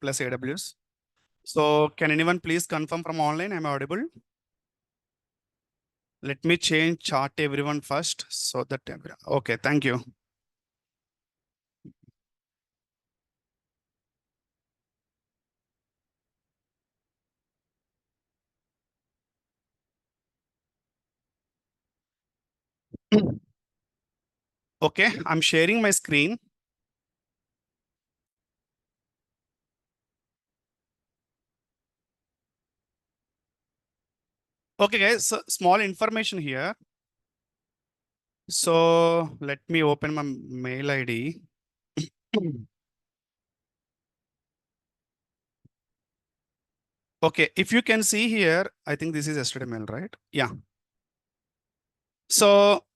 plus AWS. So can anyone please confirm from online? I'm audible. Let me change chart everyone first so that okay, thank you. Okay, I'm sharing my screen. Okay, guys, so small information here. So let me open my mail ID. Okay, if you can see here, I think this is yesterday mail, right? Yeah. So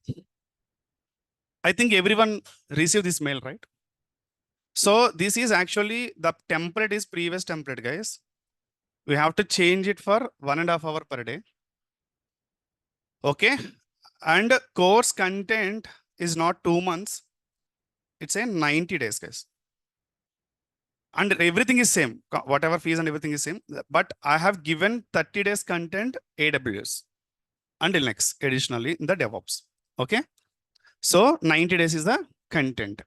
I think everyone received this mail, right? So this is actually the template is previous template, guys. We have to change it for 1.5 hours per day. Okay. And course content is not 2 months. It's a 90 days, guys. And everything is same. Whatever fees and everything is same. But I have given 30 days content AWS and Linux additionally in the DevOps. Okay. So 90 days is the content.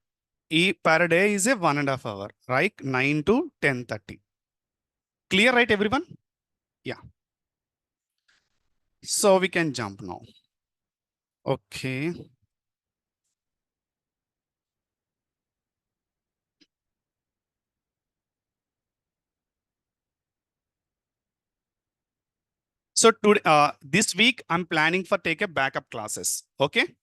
Per day is a 1.5 hour, right? 9 to 10:30. Clear, right, everyone? Yeah. So we can jump now. Okay. So today, this week, I'm planning for take a backup classes. Okay.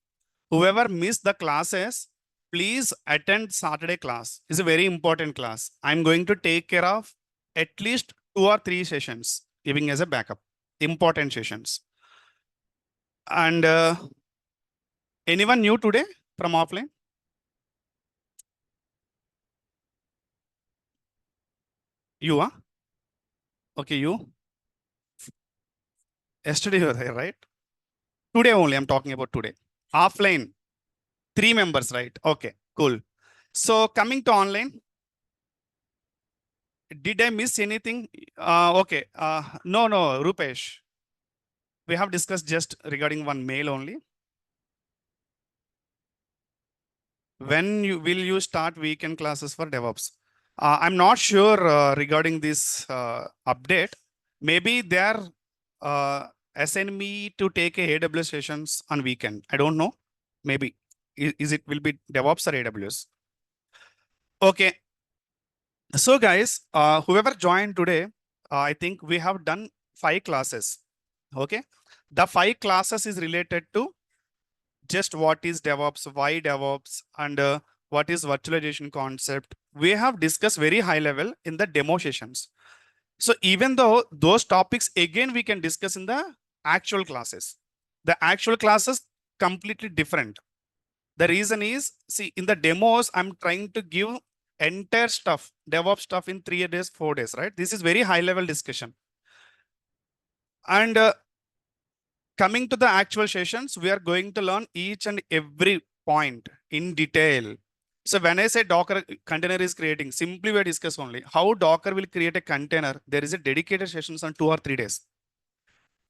Whoever missed the classes, please attend Saturday class. It's a very important class. I'm going to take care of at least 2 or 3 sessions, giving as a backup, important sessions. And anyone new today from offline? You are? Okay, you? Yesterday you were there, right? Today only, I'm talking about today. Offline, 3 members, right? Okay, cool. So coming to online, did I miss anything? Okay, no, Rupesh. We have discussed just regarding one mail only. When will you start weekend classes for DevOps? I'm not sure regarding this update. Maybe they are assign me to take a AWS sessions on weekend. I don't know. Maybe is it will be DevOps or AWS? Okay. So guys, whoever joined today, I think we have done 5 classes. Okay. The 5 classes is related to just what is DevOps, why DevOps, and what is virtualization concept. We have discussed very high level in the demo sessions. So even though those topics, again, we can discuss in the actual classes. The actual classes completely different. The reason is, see, in the demos, I'm trying to give entire stuff, DevOps stuff in 3 days, 4 days, right? This is very high level discussion. And coming to the actual sessions, we are going to learn each and every point in detail. So when I say Docker container is creating, simply we discuss only how Docker will create a container. There is a dedicated sessions on 2 or 3 days.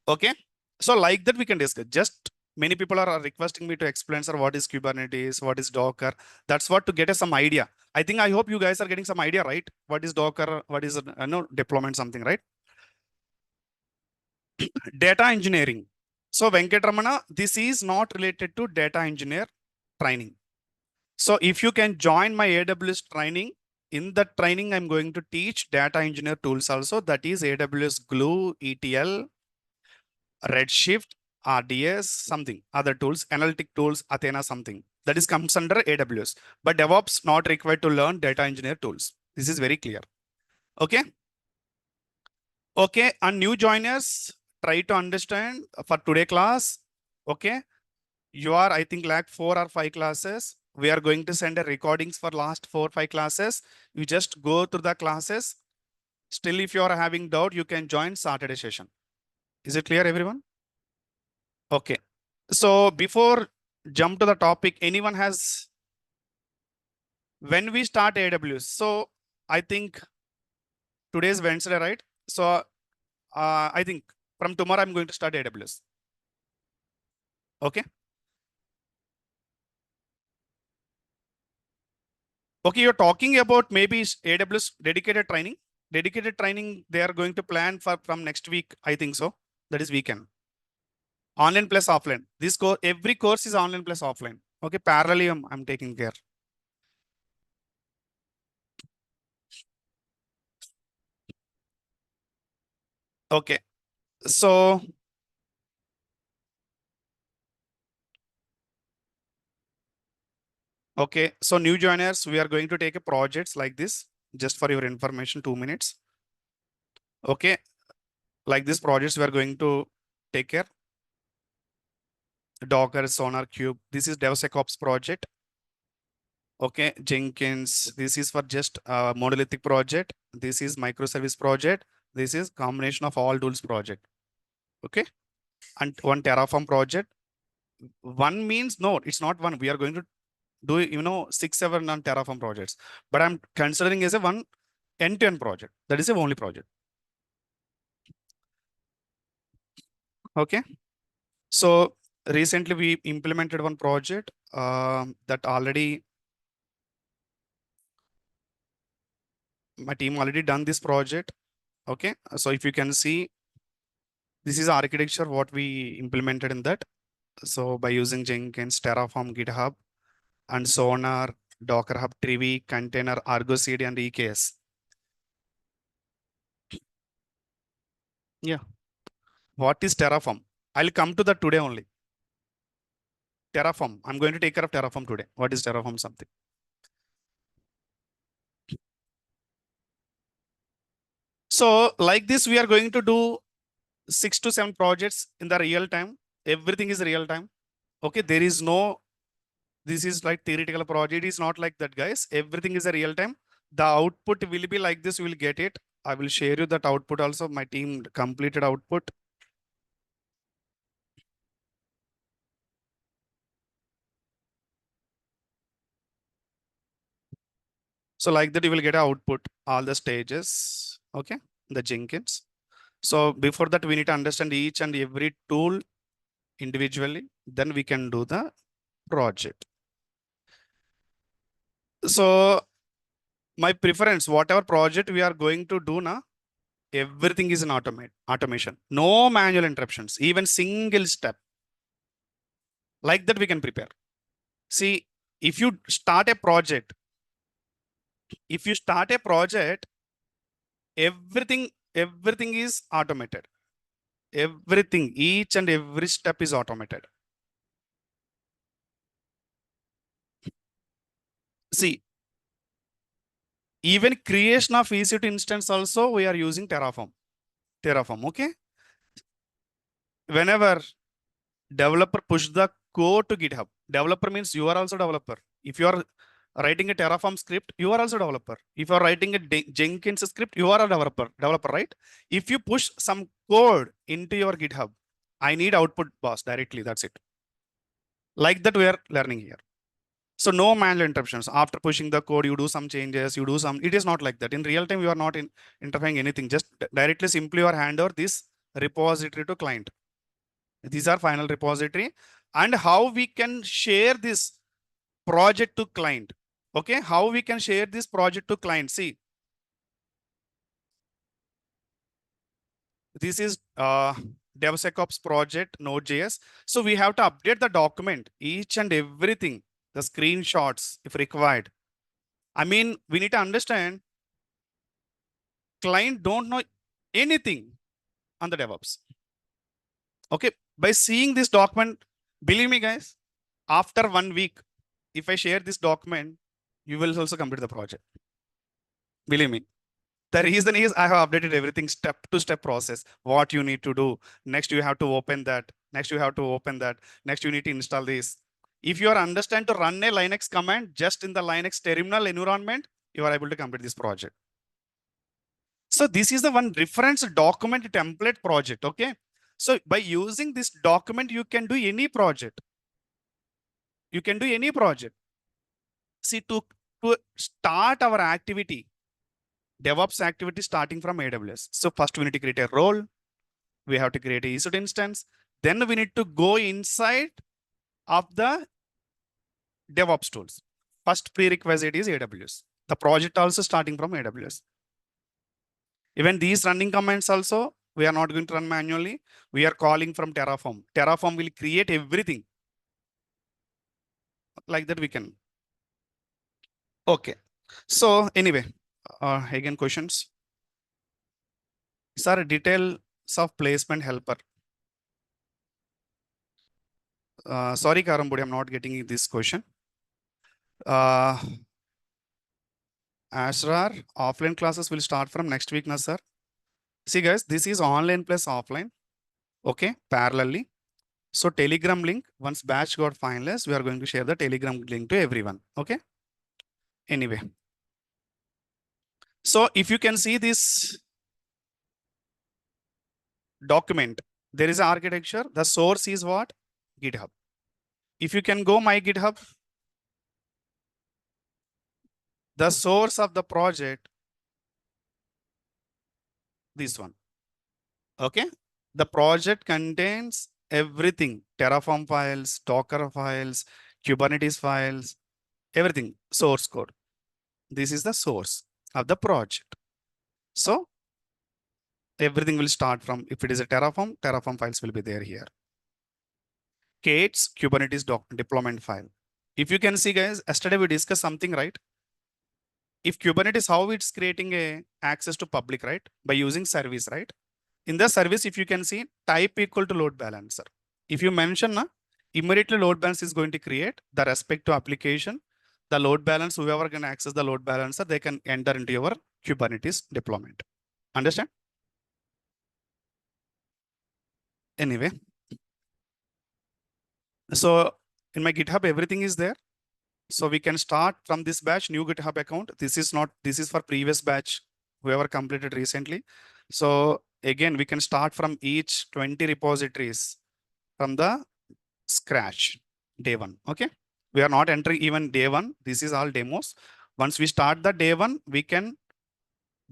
Okay. So like that we can discuss. Just many people are requesting me to explain, sir, what is Kubernetes, what is Docker. That's what to get us some idea. I hope you guys are getting some idea, right? What is Docker? What is deployment, something, right? Data engineering. So Venkatramana, this is not related to data engineer training. So if you can join my AWS training, in that training, I'm going to teach data engineer tools also. That is AWS Glue, ETL, Redshift, RDS, something, other tools, analytic tools, Athena, something. That is comes under AWS. But DevOps not required to learn data engineer tools. This is very clear. Okay. Okay. And new joiners, try to understand for today class. Okay. You are, I think, like 4 or 5 classes. We are going to send a recordings for last 4 or 5 classes. You just go through the classes. Still, if you are having doubt, you can join Saturday session. Is it clear, everyone? Okay. So before jump to the topic, anyone has, when we start AWS, so I think Today is Wednesday, right? So I think from tomorrow I'm going to start AWS. Okay. Okay, you're talking about maybe AWS dedicated training. Dedicated training they are going to plan for from next week. I think so. That is weekend. Online plus offline. This course, every course is online plus offline. Okay, parallelly I'm taking care. Okay, so okay, so new joiners, we are going to take a projects like this. Just for your information, 2 minutes. Okay, like this projects we are going to take care. Docker, Sonar, Cube. This is DevSecOps project. Okay, Jenkins. This is for just monolithic project. This is microservice project. This is combination of all tools project. Okay, and one Terraform project. One means no, it's not one. We are going to do 6, 7 on Terraform projects, but I'm considering as a one end-to-end project. That is the only project. Okay, so recently we implemented one project that already my team already done this project. Okay, so if you can see, this is architecture what we implemented in that. So by using Jenkins, Terraform, GitHub, and Sonar, Docker Hub, Trivi, Container, Argo CD, and EKS. Yeah. What is Terraform? I'll come to that today only. Terraform. I'm going to take care of Terraform today. What is Terraform something? So like this, we are going to do 6 to 7 projects in the real time. Everything is real time. Okay. There is no, this is like theoretical project. It is not like that, guys. Everything is a real time. The output will be like this. You will get it. I will share you that output also. My team completed output. So like that, you will get an output, all the stages. Okay. The Jenkins. So before that, we need to understand each and every tool individually. Then we can do the project. So my preference, whatever project we are going to do now, everything is in automation. No manual interruptions, even single step. Like that, we can prepare. See, if you start a project, everything is automated. Everything, each and every step is automated. See, even creation of EC2 instance also, we are using Terraform, okay? Whenever developer push the code to GitHub, developer means you are also developer. If you are writing a Terraform script, you are also developer. If you are writing a Jenkins script, you are a developer, right? If you push some code into your GitHub, I need output boss directly. That's it. Like that, we are learning here. So no manual interruptions. After pushing the code, you do some changes, you do some. It is not like that. In real time, you are not interfering anything. Just directly, simply, or hand over this repository to client. These are final repository, and how we can share this project to client. Okay, how we can share this project to client. See, this is DevSecOps project Node.js. So we have to update the document, each and everything, the screenshots if required. I mean, we need to understand client don't know anything on the DevOps. Okay, by seeing this document, believe me, guys, after 1 week, if I share this document, you will also complete the project. Believe me. The reason is I have updated everything step to step process. What you need to do. Next, you have to open that. Next, you have to open that. Next, you need to install this. If you are understand to run a Linux command just in the Linux terminal environment, you are able to complete this project. So this is the one reference document template project. Okay. So by using this document, you can do any project. You can do any project. See, to start our activity, DevOps activity starting from AWS. So first we need to create a role. We have to create a EC2 instance. Then we need to go inside of the DevOps tools. First prerequisite is AWS. The project also starting from AWS. Even these running commands also, we are not going to run manually. We are calling from Terraform. Terraform will create everything. Like that we can. Okay. So anyway, again questions. Sir, details of placement helper. Sorry, Karambudi, I'm not getting this question. Asrar, offline classes will start from next week, na sir. See guys, this is online plus offline. Okay, parallelly. So Telegram link, once batch got finalized, we are going to share the Telegram link to everyone. Okay. Anyway. So if you can see this document, there is an architecture. The source is what? GitHub. If you can go my GitHub, the source of the project, this one. Okay. The project contains everything, Terraform files, Docker files, Kubernetes files, everything, source code. This is the source of the project. So everything will start from, if it is a Terraform files will be there here. Kate's Kubernetes deployment file. If you can see guys, yesterday we discussed something, right? If Kubernetes, how it's creating a access to public, right? By using service, right? In the service, if you can see type equal to load balancer. If you mention, immediately load balancer is going to create the respect to application. The load balance, whoever can access the load balancer, they can enter into your Kubernetes deployment. Understand? Anyway. So in my GitHub, everything is there. So we can start from this batch, new GitHub account. This is for previous batch, whoever completed recently. So again, we can start from each 20 repositories from the scratch, day one. Okay. We are not entering even day one. This is all demos. Once we start the day one, we can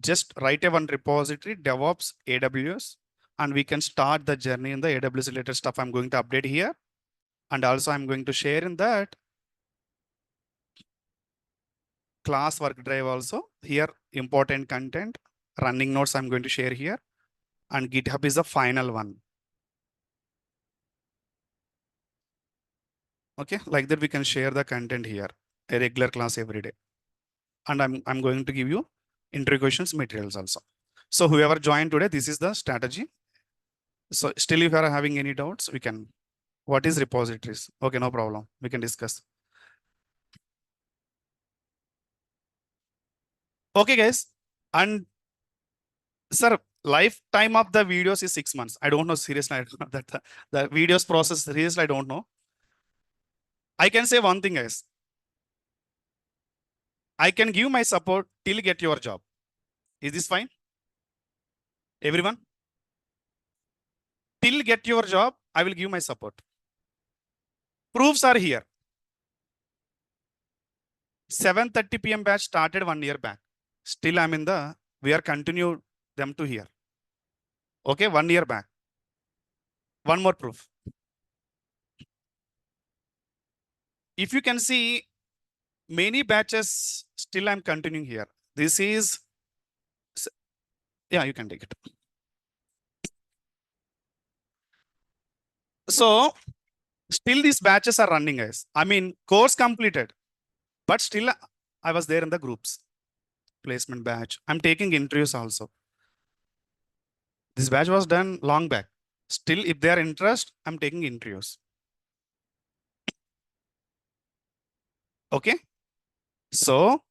just write a one repository, DevOps AWS, and we can start the journey in the AWS related stuff. I'm going to update here. And also I'm going to share in that class work drive also. Here, important content, running notes I'm going to share here. And GitHub is the final one. Okay, like that we can share the content here, a regular class every day. And I'm going to give you interview questions materials also. So whoever joined today, this is the strategy. So still if you are having any doubts, we can, what is repositories? Okay, no problem. We can discuss. Okay, guys. And sir, lifetime of the videos is 6 months. I don't know, seriously, I don't know that the videos process, seriously, I don't know. I can say one thing, guys. I can give my support till get your job. Is this fine? Everyone? Till get your job, I will give my support. Proofs are here. 7:30 p.m. batch started 1 year back. Still I'm in the, we are continued them to here. Okay, 1 year back. One more proof. If you can see many batches, still I'm continuing here. This is, yeah, you can take it. So still these batches are running, guys. I mean, course completed, but still I was there in the groups. Placement batch. I'm taking interviews also. This batch was done long back. Still, if they are interested, I'm taking interviews. Okay. So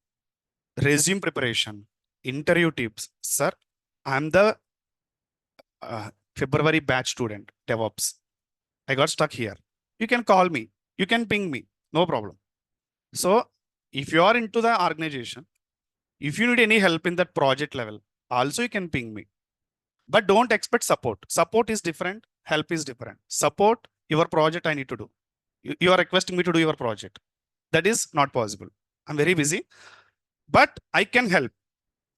resume preparation, interview tips. Sir, I'm the February batch student, DevOps. I got stuck here. You can call me. You can ping me. No problem. So if you are into the organization, if you need any help in that project level, also you can ping me. But don't expect support. Support is different. Help is different. Support your project I need to do. You are requesting me to do your project. That is not possible. I'm very busy, but I can help.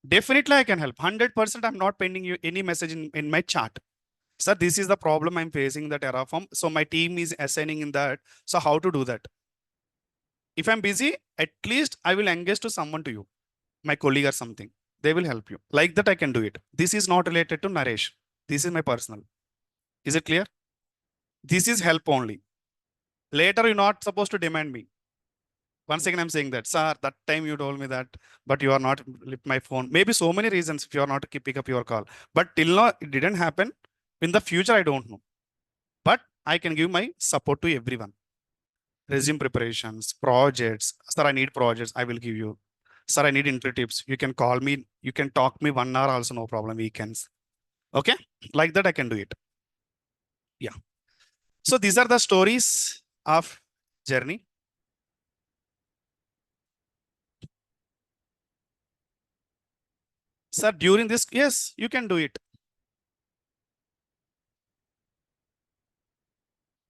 Definitely I can help. 100% I'm not pending you any message in my chat. Sir, this is the problem I'm facing the Terraform. So my team is assigning in that. So how to do that? If I'm busy, at least I will engage to someone to you, my colleague or something. They will help you. Like that, I can do it. This is not related to Naresh. This is my personal. Is it clear? This is help only. Later, you're not supposed to demand me. Once again, I'm saying that, sir, that time you told me that, but you are not lift my phone. Maybe so many reasons if you are not to pick up your call. But till now, it didn't happen. In the future, I don't know. But I can give my support to everyone. Resume preparations, projects. Sir, I need projects. I will give you. Sir, I need entry tips. You can call me. You can talk me 1 hour also, no problem. Weekends. Okay. Like that, I can do it. Yeah. So these are the stories of journey. Sir, during this, yes, you can do it.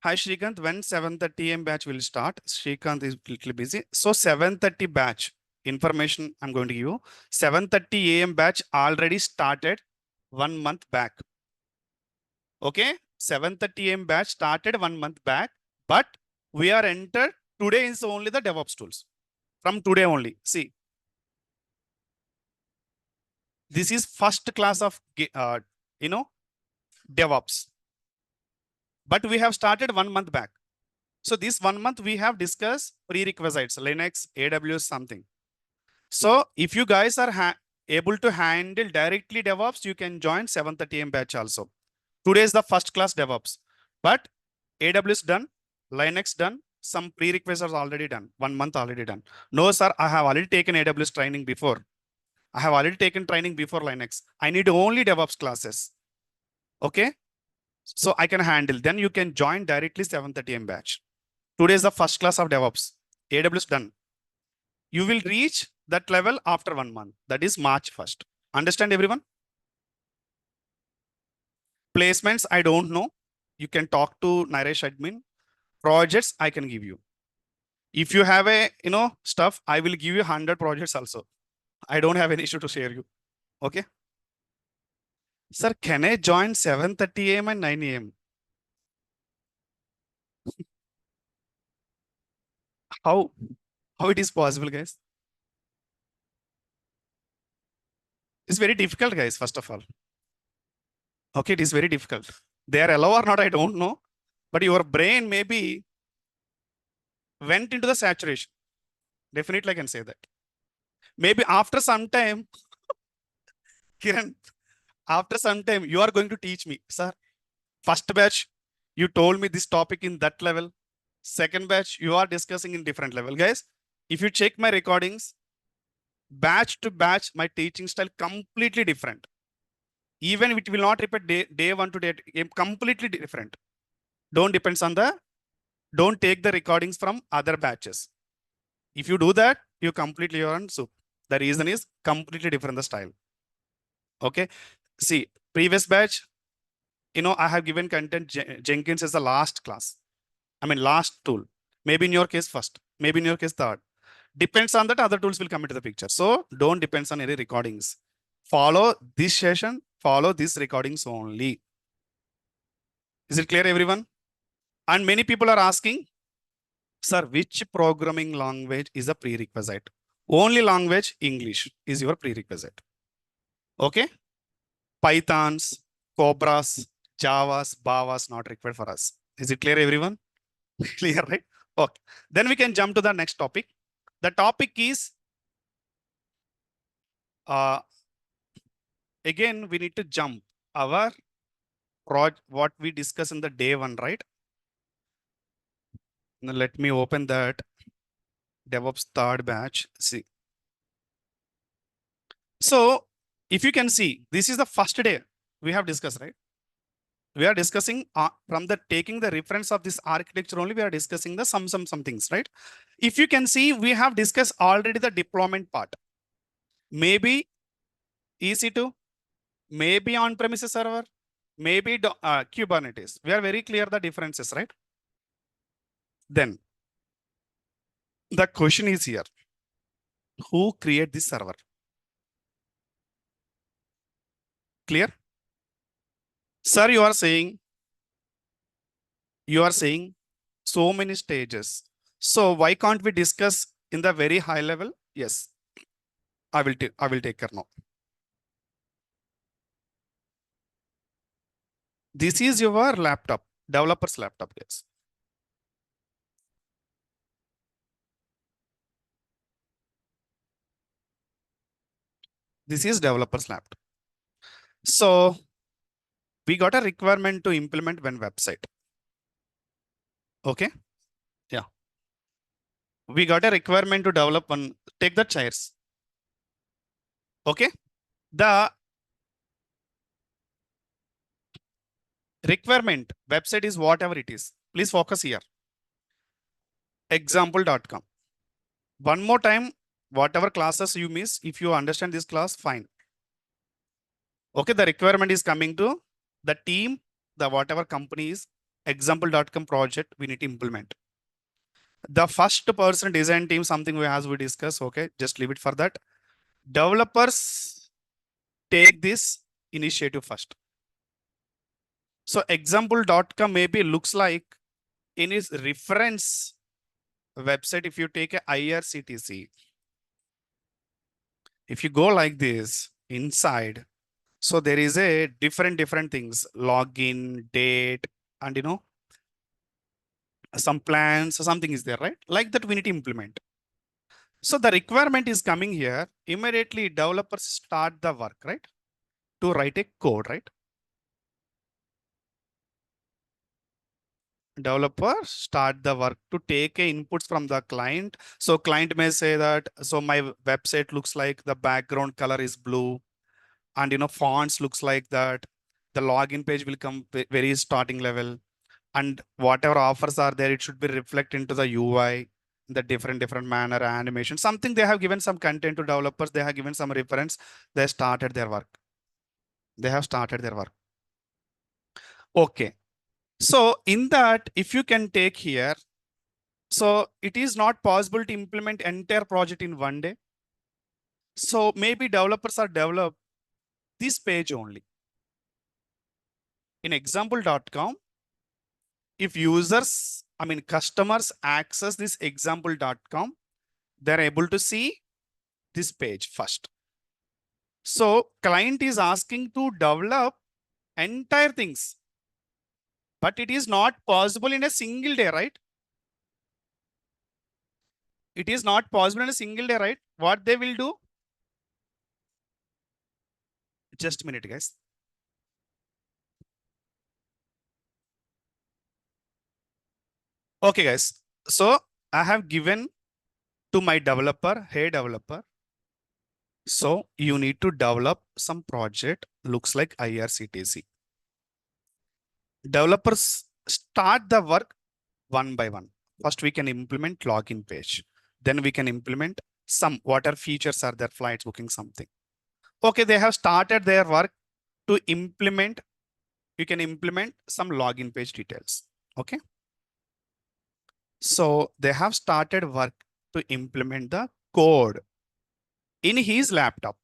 Hi, Shrikant. When 7:30 a.m. batch will start? Shrikant is little busy. So 7:30 batch information I'm going to give you. 7:30 a.m. batch already started 1 month back. Okay. 7:30 a.m. batch started 1 month back, but we are entered today is only the DevOps tools. From today only. See, this is first class of you know DevOps. But we have started 1 month back. So this 1 month we have discussed prerequisites, Linux, AWS, something. So if you guys are able to handle directly DevOps, you can join 7:30 a.m. batch also. Today is the first class DevOps, but AWS done, Linux done, some prerequisites already done, 1 month already done. No, sir, I have already taken AWS training before. I have already taken training before Linux. I need only DevOps classes. Okay. So I can handle. Then you can join directly 7:30 a.m. batch. Today is the first class of DevOps. AWS done. You will reach that level after 1 month. That is March 1st. Understand everyone? Placements, I don't know. You can talk to Naresh admin. Projects, I can give you. If you have a, stuff, I will give you 100 projects also. I don't have any issue to share you. Okay. Sir, can I join 7:30 a.m. and 9 a.m.? How? How it is possible, guys? It's very difficult, guys, first of all. Okay, it is very difficult. They are allowed or not, I don't know. But your brain maybe went into the saturation. Definitely, I can say that. Maybe after some time, Kiran, after some time, you are going to teach me, sir. First batch, you told me this topic in that level. Second batch, you are discussing in different level. Guys, if you check my recordings, batch to batch, my teaching style completely different. Even it will not repeat day one to day, completely different. Don't take the recordings from other batches. If you do that, you completely are on soup. The reason is completely different the style. Okay. See, previous batch, I have given content Jenkins as the last class. I mean, last tool. Maybe in your case first, maybe in your case third. Depends on that, other tools will come into the picture. So don't depends on any recordings. Follow this session, follow these recordings only. Is it clear, everyone? And many people are asking, sir, which programming language is a prerequisite? Only language, English is your prerequisite. Okay. Pythons, Cobras, Javas, Bavas not required for us. Is it clear, everyone? Clear, right? Okay. Then we can jump to the next topic. The topic is, again, we need to jump our what we discussed in the day one, right? Now let me open that DevOps third batch. See. So if you can see, this is the first day we have discussed, right? We are discussing from the taking the reference of this architecture only, we are discussing the some things, right? If you can see, we have discussed already the deployment part. Maybe EC2, maybe on-premises server, maybe Kubernetes. We are very clear the differences, right? Then the question is here, who create this server? Clear? Sir, you are saying so many stages. So why can't we discuss in the very high level? Yes, I will take care now. This is your laptop, developer's laptop. Yes. This is developer's laptop. So we got a requirement to implement one website. Okay. Yeah. We got a requirement to develop one. Take the chairs. Okay. The requirement website is whatever it is. Please focus here. Example.com. One more time, whatever classes you miss, if you understand this class, fine. Okay, the requirement is coming to the team, the whatever company is example.com project we need to implement. The first person design team, something we as we discuss. Okay, just leave it for that. Developers take this initiative first. So example.com maybe looks like in its reference website. If you take a IRCTC, if you go like this inside, so there is a different things, login, date, and some plans, something is there, right? Like that we need to implement. So the requirement is coming here. Immediately developers start the work, right? To write a code, right? Developers start the work to take a inputs from the client. So client may say that, so my website looks like the background color is blue and fonts looks like that. The login page will come very starting level, and whatever offers are there, it should be reflected into the UI, the different manner, animation, something they have given some content to developers. They have given some reference. They started their work. They have started their work. Okay. So in that, if you can take here, so it is not possible to implement entire project in one day. So maybe developers are developed this page only. In example.com, if users, customers access this example.com, they're able to see this page first. So client is asking to develop entire things, but it is not possible in a single day, right? It is not possible in a single day, right? What they will do? Just a minute, guys. Okay, guys. So I have given to my developer, hey developer. So you need to develop some project, looks like IRCTC. Developers start the work one by one. First, we can implement login page. Then we can implement some what are features are there, flights booking, something. Okay, they have started their work to implement. You can implement some login page details. Okay. So they have started work to implement the code in his laptop.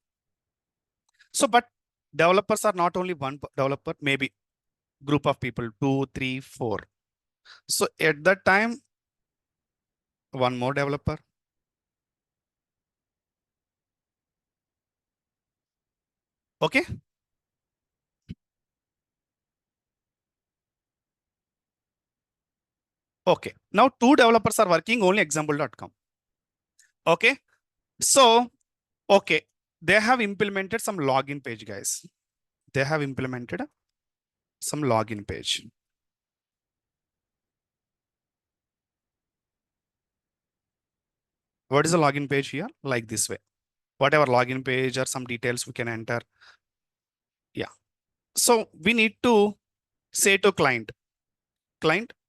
So, but developers are not only one developer, maybe group of people, 2, 3, 4. So at that time, one more developer. Okay. Okay. Now 2 developers are working only example.com. Okay. So, okay. They have implemented some login page, guys. They have implemented some login page. What is the login page here? Like this way. Whatever login page or some details we can enter. Yeah. So we need to say to client,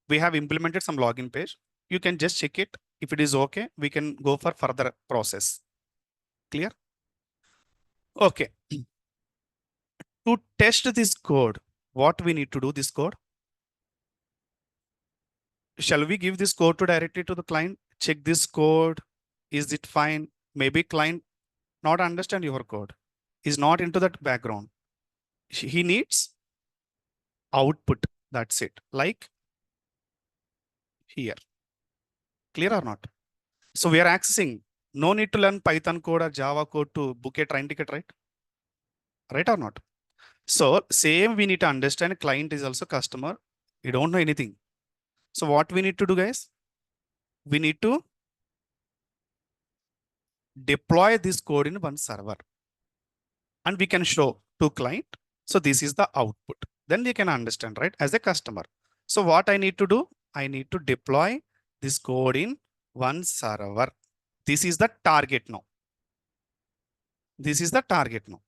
we have implemented some login page. You can just check it. If it is okay, we can go for further process. Clear? Okay. To test this code, what we need to do this code? Shall we give this code to directly to the client? Check this code. Is it fine? Maybe client not understand your code. Is not into that background. he needs output. That's it. Like here. Clear or not? So we are accessing. No need to learn Python code or Java code to book a train ticket, right? Right or not? So same we need to understand client is also customer. You don't know anything. So what we need to do, guys? We need to deploy this code in one server and we can show to client. So this is the output. Then we can understand, right? As a customer. So what I need to do? I need to deploy this code in one server. This is the target now. This is the target now.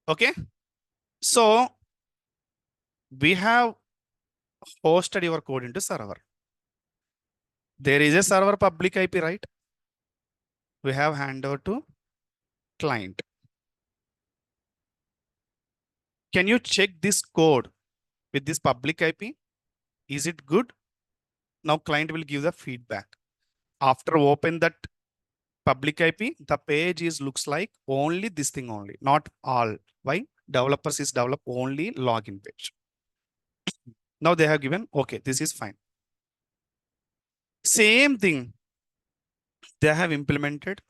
Okay. So we have hosted your code into server. There is a server public IP, right? We have handover to client. Can you check this code with this public IP? Is it good? Now client will give the feedback. After open that public IP, the page is looks like only this thing only, not all. Why? Developers is develop only login page. Now they have given, okay, this is fine. Same thing. They have implemented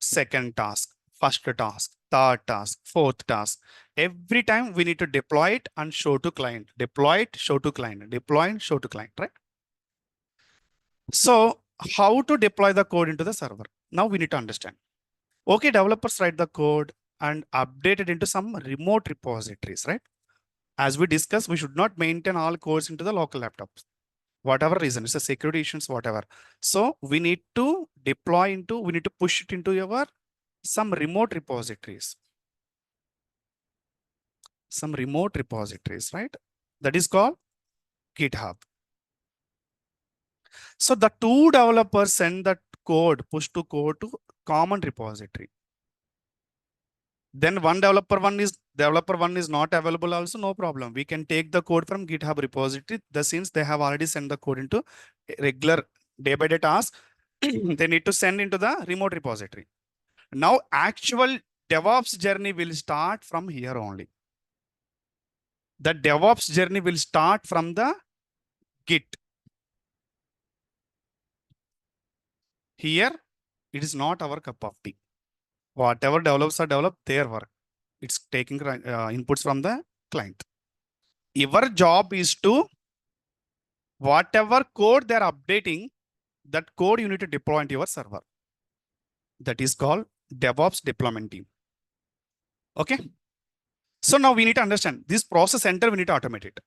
second task, first task, third task, fourth task. Every time we need to deploy it and show to client, deploy it, show to client, deploy and show to client, right? So how to deploy the code into the server? Now we need to understand. Okay, developers write the code and update it into some remote repositories, right? As we discussed, we should not maintain all codes into the local laptops. Whatever reason, it's a security issues, whatever. So we need to deploy into, we need to push it into your some remote repositories. Some remote repositories, right? That is called GitHub. So the two developers send that code, push to code to common repository. Then developer one is not available also, no problem. We can take the code from GitHub repository. Since they have already sent the code into regular day by day task, they need to send into the remote repository. Now actual DevOps journey will start from here only. The DevOps journey will start from the Git. Here, it is not our cup of tea. Whatever developers are developed, their work. It's taking inputs from the client. Your job is to, whatever code they're updating, that code you need to deploy into your server. That is called DevOps deployment team. Okay. So now we need to understand this process center, we need to automate it.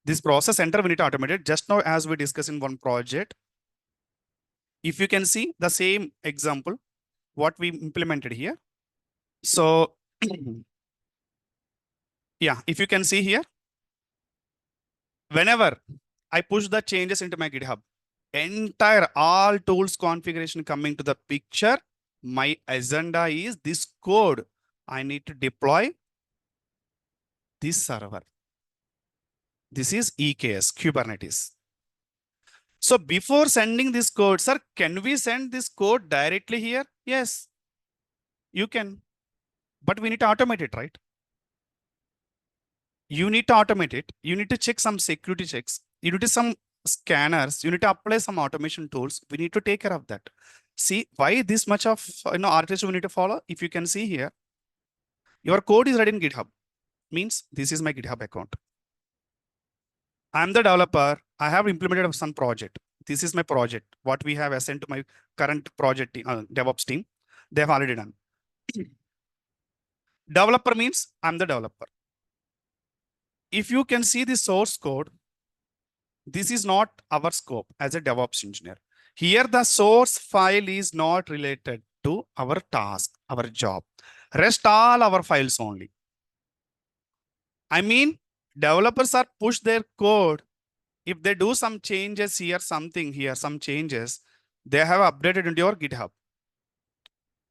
This process center, we need to automate it. Just now, as we discussed in one project, if you can see the same example, what we implemented here. So yeah, if you can see here, whenever I push the changes into my GitHub, entire all tools configuration coming to the picture, my agenda is this code. I need to deploy this server. This is EKS, Kubernetes. So before sending this code, sir, can we send this code directly here? Yes, you can, but we need to automate it, right? You need to automate it. You need to check some security checks. You need to some scanners. You need to apply some automation tools. We need to take care of that. See why this much of architecture we need to follow. If you can see here, your code is ready in GitHub. Means this is my GitHub account. I'm the developer. I have implemented some project. This is my project. What we have assigned to my current project DevOps team. They have already done. Developer means I'm the developer. If you can see the source code, this is not our scope as a DevOps engineer. Here, the source file is not related to our task, our job. Rest all our files only. I mean, developers are push their code. If they do some changes here, something here, some changes, they have updated into your GitHub.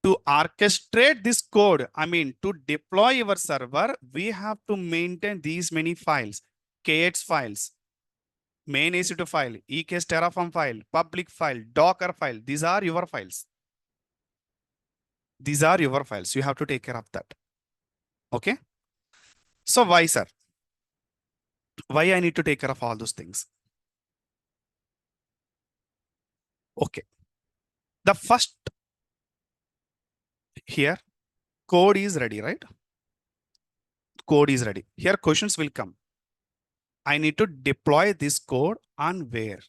To orchestrate this code, I mean, to deploy your server, we have to maintain these many files, KX files. main EC2 file, EKS Terraform file, public file, Docker file. These are your files. These are your files. You have to take care of that. Okay. So why, sir? Why I need to take care of all those things? Okay. The first here, code is ready, right? Code is ready. Here questions will come. I need to deploy this code on where?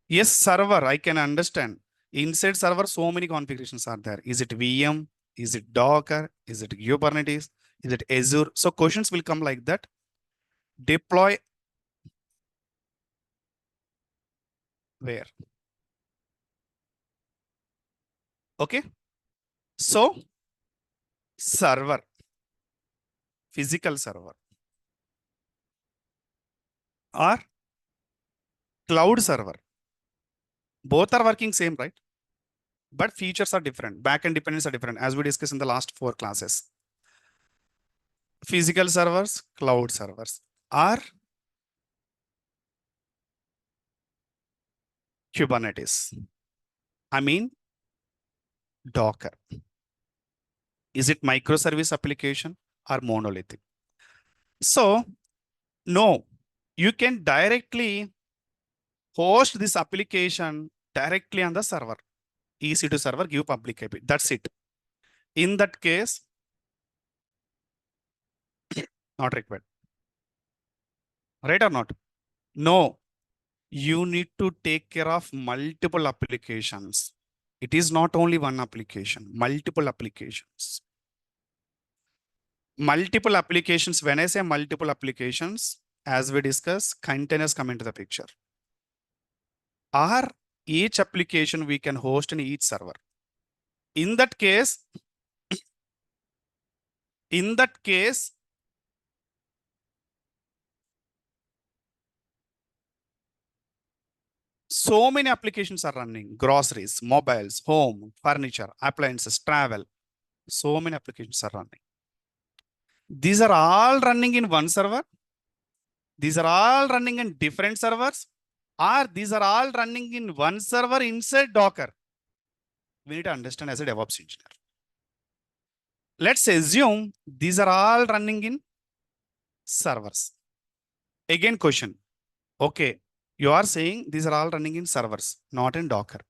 Yes, server, I can understand. Inside server, so many configurations are there. Is it VM? Is it Docker? Is it Kubernetes? Is it Azure? So questions will come like that. Deploy where? Okay. So server, physical server or cloud server. Both are working same, right? But features are different. Backend dependence are different, as we discussed in the last 4 classes. Physical servers, cloud servers, or Kubernetes. I mean, Docker. Is it microservice application or monolithic? So, no, you can directly host this application directly on the server. EC2 server, give public IP. That's it. In that case, not required. Right or not? No, you need to take care of multiple applications. It is not only one application, multiple applications. Multiple applications, when I say multiple applications, as we discuss, containers come into the picture. Or each application we can host in each server. In that case, so many applications are running: groceries, mobiles, home, furniture, appliances, travel. So many applications are running. These are all running in one server. These are all running in different servers, or these are all running in one server inside Docker. We need to understand as a DevOps engineer. Let's assume these are all running in servers. Again, question. Okay, you are saying these are all running in servers, not in Docker.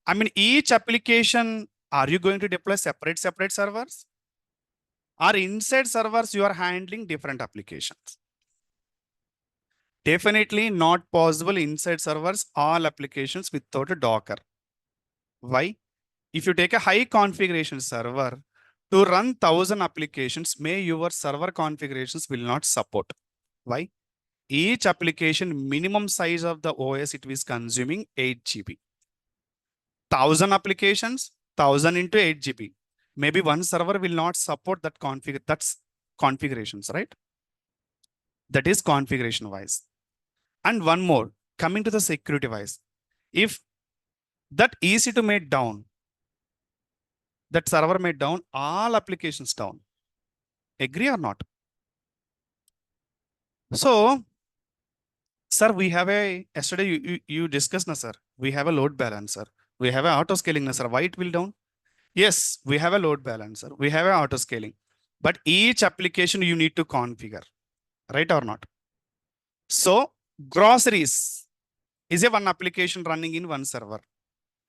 I mean, each application, are you going to deploy separate servers? Or inside servers, you are handling different applications? Definitely not possible inside servers, all applications without a Docker. Why? If you take a high configuration server to run 1,000 applications, may your server configurations will not support. Why? Each application minimum size of the OS it is consuming 8 GB. 1,000 applications, 1,000 into 8 GB. Maybe one server will not support that that's configurations, right? That is configuration wise. And one more, coming to the security wise. If that EC2 made down, that server made down, all applications down. Agree or not? So, sir, we have yesterday you discussed, na, sir. We have a load balancer. We have an auto scaling, na, sir. Why it will down? Yes, we have a load balancer. We have an auto scaling. But each application you need to configure, right or not? So, groceries is a one application running in one server.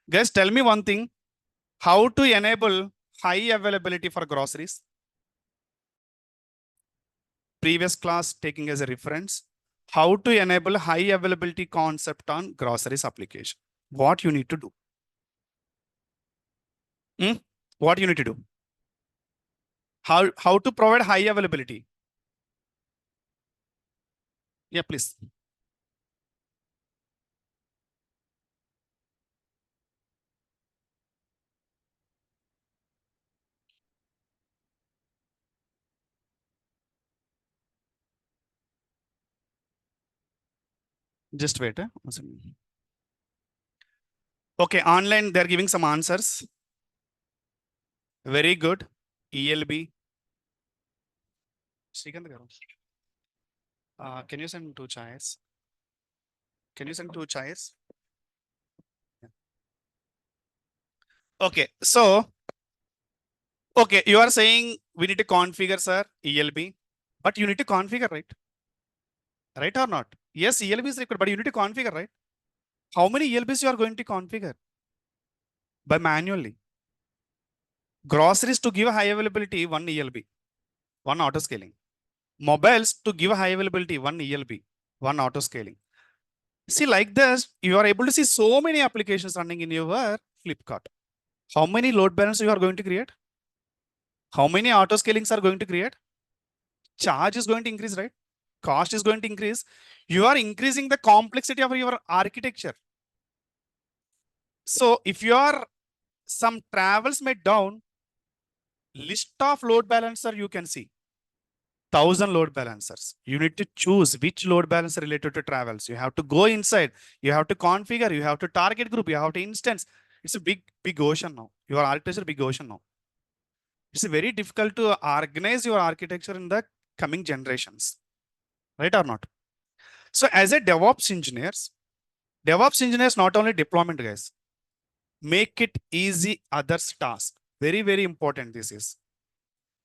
Guys, tell me one thing. How to enable high availability for groceries? Previous class taking as a reference. How to enable high availability concept on groceries application? What you need to do? What you need to do? How to provide high availability? Yeah, please. Just wait. Okay, online they're giving some answers. Very good. ELB. Srikant garu. Can you send 2 chairs? Can you send 2 chairs? Okay, so okay, you are saying we need to configure, sir, ELB, but you need to configure, right? Right or not? Yes, ELB is required, but you need to configure, right? How many ELBs you are going to configure? By manually. Groceries to give high availability, one ELB, one auto scaling. Mobiles to give high availability, one ELB, one auto scaling. See, like this, you are able to see so many applications running in your Flipkart. How many load balance you are going to create? How many auto scalings are going to create? Charge is going to increase, right? Cost is going to increase. You are increasing the complexity of your architecture. So if you are some travels made down, list of load balancer you can see. 1,000 load balancers. You need to choose which load balancer related to travels. You have to go inside. You have to configure. You have to target group. You have to instance. It's a big ocean now. Your architecture big ocean now. It's very difficult to organize your architecture in the coming generations, right or not? So as a DevOps engineers not only deployment guys, make it easy others task. Very important this is.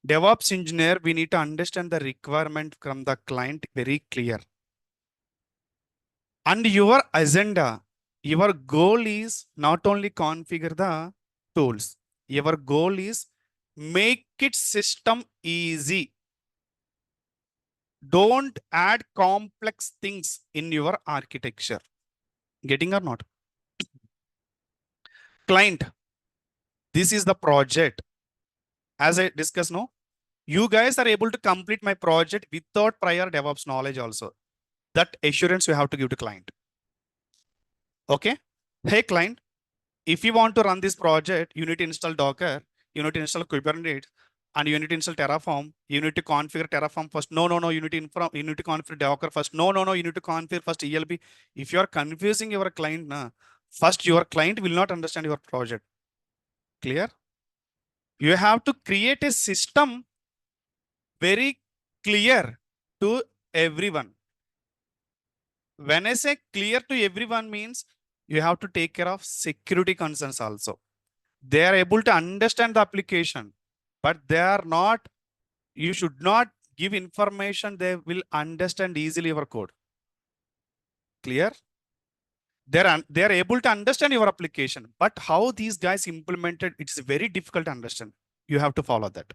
DevOps engineer, we need to understand the requirement from the client very clear. And your agenda, your goal is not only configure the tools. Your goal is make it system easy. Don't add complex things in your architecture. Getting or not? Client, this is the project. As I discussed, no, you guys are able to complete my project without prior DevOps knowledge also. That assurance you have to give to client. Okay. Hey client, if you want to run this project, you need to install Docker, you need to install Kubernetes, and you need to install Terraform. You need to configure Terraform first. No. You need to configure Docker first. No. You need to configure first ELB. If you are confusing your client, first your client will not understand your project. Clear? You have to create a system very clear to everyone. When I say clear to everyone means you have to take care of security concerns also. They are able to understand the application, but they are not, you should not give information they will understand easily your code. Clear? They're able to understand your application, but how these guys implemented, it's very difficult to understand. You have to follow that.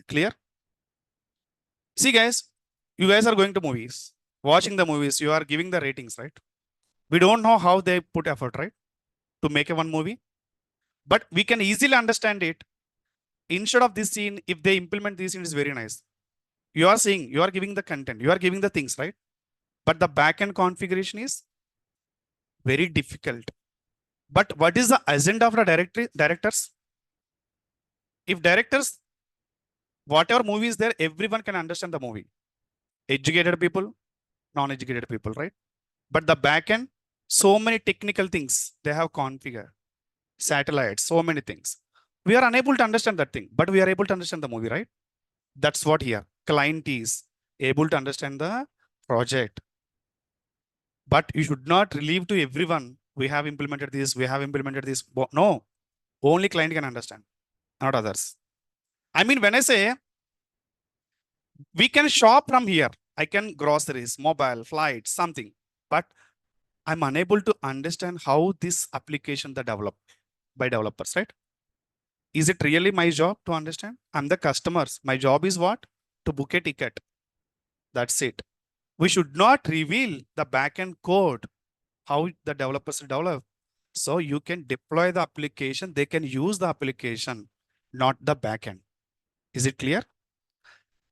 Clear? See guys, you guys are going to movies, watching the movies, you are giving the ratings, right? We don't know how they put effort, right? To make a one movie, but we can easily understand it. Instead of this scene, if they implement this scene, is very nice. You are seeing, you are giving the content, you are giving the things, right? But the backend configuration is very difficult. But what is the agenda of the directors? If directors, whatever movie is there, everyone can understand the movie. Educated people, non-educated people, right? But the backend, so many technical things they have configured, satellites, so many things. We are unable to understand that thing, but we are able to understand the movie, right? That's what here. Client is able to understand the project. But you should not relieve to everyone. We have implemented this, we have implemented this. No, only client can understand, not others. I mean, when I say we can shop from here, I can groceries, mobile, flights, something, but I'm unable to understand how this application the developed by developers, right? Is it really my job to understand? I'm the customers. My job is what? To book a ticket. That's it. We should not reveal the backend code, how the developers develop. So you can deploy the application. They can use the application, not the backend. Is it clear?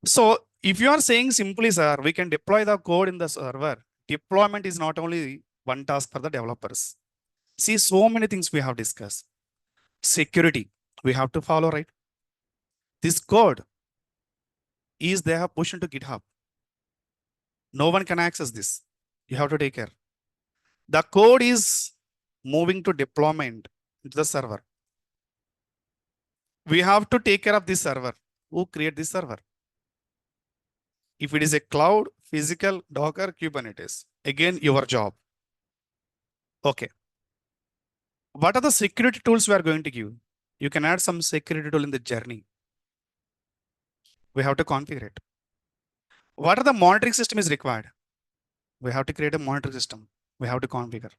So if you are saying simply, sir, we can deploy the code in the server. Deployment is not only one task for the developers. See, so many things we have discussed. Security, we have to follow, right? This code is they have pushed into GitHub. No one can access this. You have to take care. The code is moving to deployment into the server. We have to take care of this server. Who create this server? If it is a cloud, physical, Docker, Kubernetes, Again, your job. Okay. What are the security tools we are going to give? You can add some security tool in the journey. We have to configure it. What are the monitoring system is required? We have to create a monitoring system. We have to configure.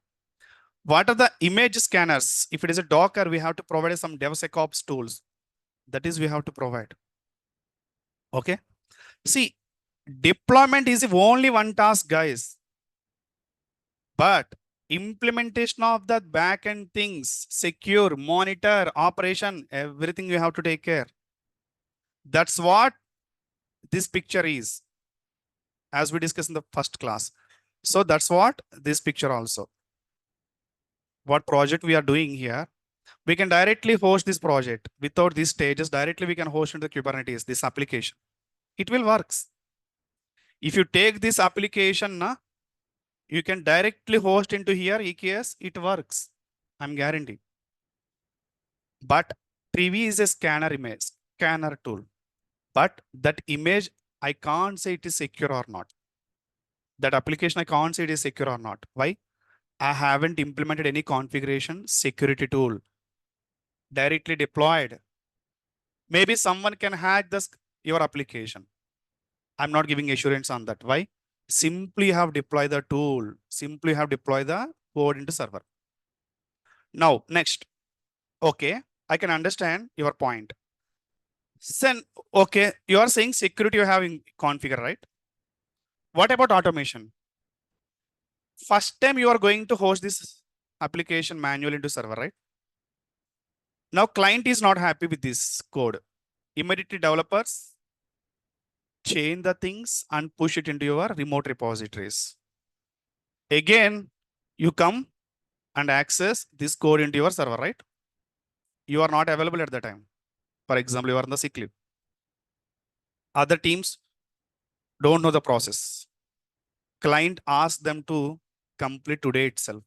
What are the image scanners? If it is a Docker, we have to provide some DevSecOps tools. That is, we have to provide. Okay. See, deployment is only one task, guys. But implementation of the backend things, secure, monitor, operation, everything you have to take care. That's what this picture is, as we discussed in the first class. So that's what this picture also. What project we are doing here, we can directly host this project without these stages. Directly we can host into Kubernetes, this application. It will works. If you take this application, you can directly host into here, EKS, it works. I'm guaranteed. But Privy is a scanner image, scanner tool. But that image, I can't say it is secure or not. That application, I can't say it is secure or not. Why? I haven't implemented any configuration security tool. Directly deployed. Maybe someone can hack this your application. I'm not giving assurance on that. Why? Simply have deployed the tool. Simply have deployed the code into server. Now, next. Okay, I can understand your point. Then, okay, you are saying security you have in configure, right? What about automation? First time you are going to host this application manually into server, right? Now client is not happy with this code. Immediately developers change the things and push it into your remote repositories. Again, you come and access this code into your server, right? You are not available at the time. For example, you are on the sick leave. Other teams don't know the process. Client asks them to complete today itself.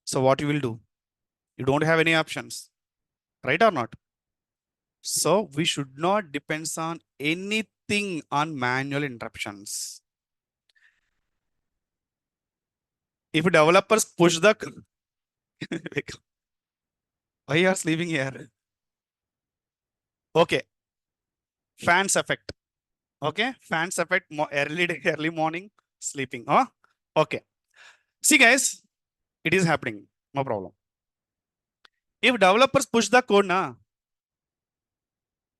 So what you will do? You don't have any options, right or not? So we should not depend on anything on manual interruptions. If developers push the why you are sleeping here? Okay, fans effect. Okay, fans effect early morning sleeping. Huh? Okay. See, guys, it is happening. No problem. If developers push the code,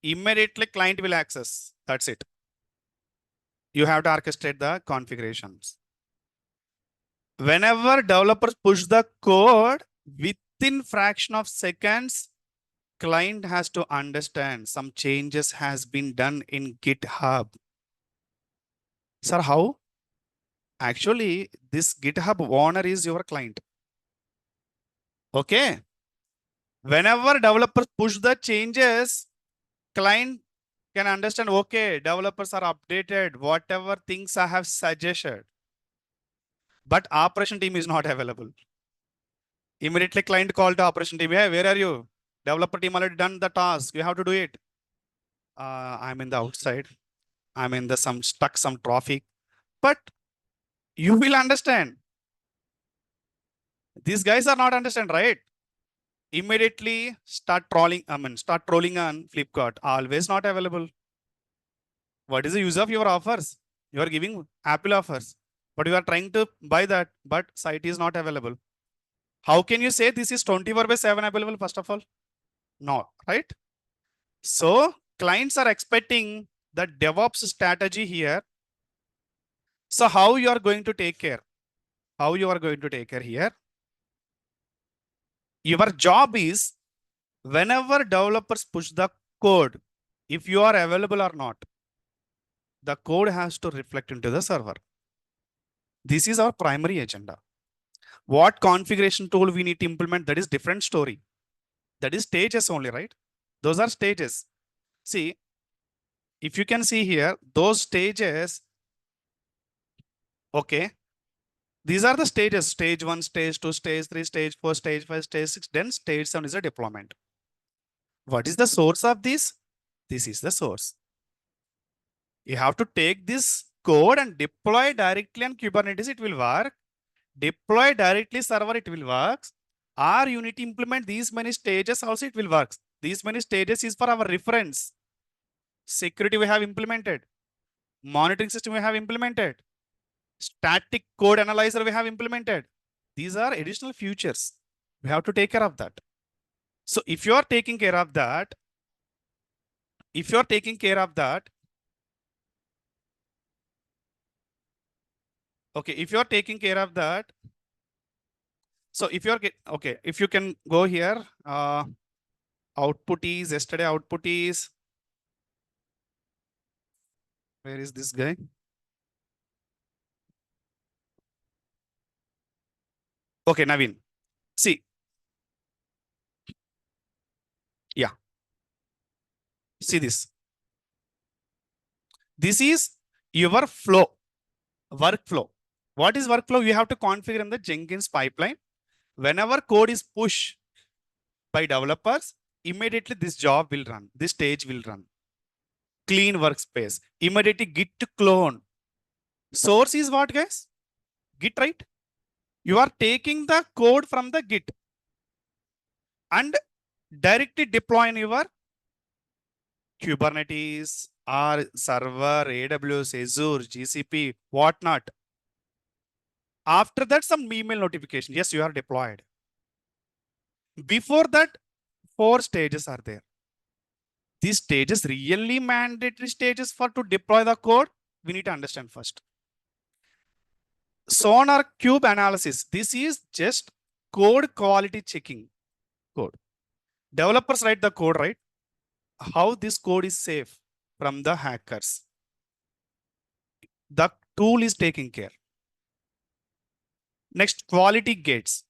immediately client will access. That's it. You have to orchestrate the configurations. Whenever developers push the code, within fraction of seconds, client has to understand some changes has been done in GitHub. Sir, how? Actually, this GitHub owner is your client. Okay. Whenever developers push the changes, client can understand, okay, developers are updated, whatever things I have suggested. But operation team is not available. Immediately client called the operation team. Hey, where are you? Developer team already done the task. You have to do it. I'm in the outside. I'm in the some traffic. But you will understand. These guys are not understand, right? Immediately start trolling. Start trolling on Flipkart. Always not available. What is the use of your offers? You are giving Apple offers, but you are trying to buy that, but site is not available. How can you say this is 24/7 available? First of all, no, right? So clients are expecting the DevOps strategy here. So how you are going to take care? How you are going to take care here? Your job is whenever developers push the code, if you are available or not, the code has to reflect into the server. This is our primary agenda. What configuration tool we need to implement, that is different story. That is stages only, right? Those are stages. See, if you can see here, those stages, okay, these are the stages, stage 1, stage 2, stage 3, stage 4, stage 5, stage 6, then stage 7 is a deployment. What is the source of this? This is the source. You have to take this code and deploy directly on Kubernetes, it will work. Deploy directly server, it will work. Or you need to implement these many stages also, it will work. These many stages is for our reference. Security we have implemented. Monitoring system we have implemented. Static code analyzer we have implemented. These are additional features. We have to take care of that. So if you are taking care of that, okay, if you are taking care of that, so if you're okay, if you can go here, output is yesterday output is, where is this guy? Okay, Naveen. See, yeah, see this. This is your flow, workflow. What is workflow? You have to configure in the Jenkins pipeline. Whenever code is pushed by developers, immediately this job will run, this stage will run. Clean workspace, immediately git to clone. Source is what, guys? Git, right? You are taking the code from the Git and directly deploy in your Kubernetes or server, AWS, Azure, GCP, whatnot. After that, some email notification. Yes, you are deployed. Before that, 4 stages are there. These stages really mandatory stages for to deploy the code. We need to understand first. Sonar cube analysis. This is just code quality checking code. Developers write the code, right? How this code is safe from the hackers. The tool is taking care. Next, quality gates.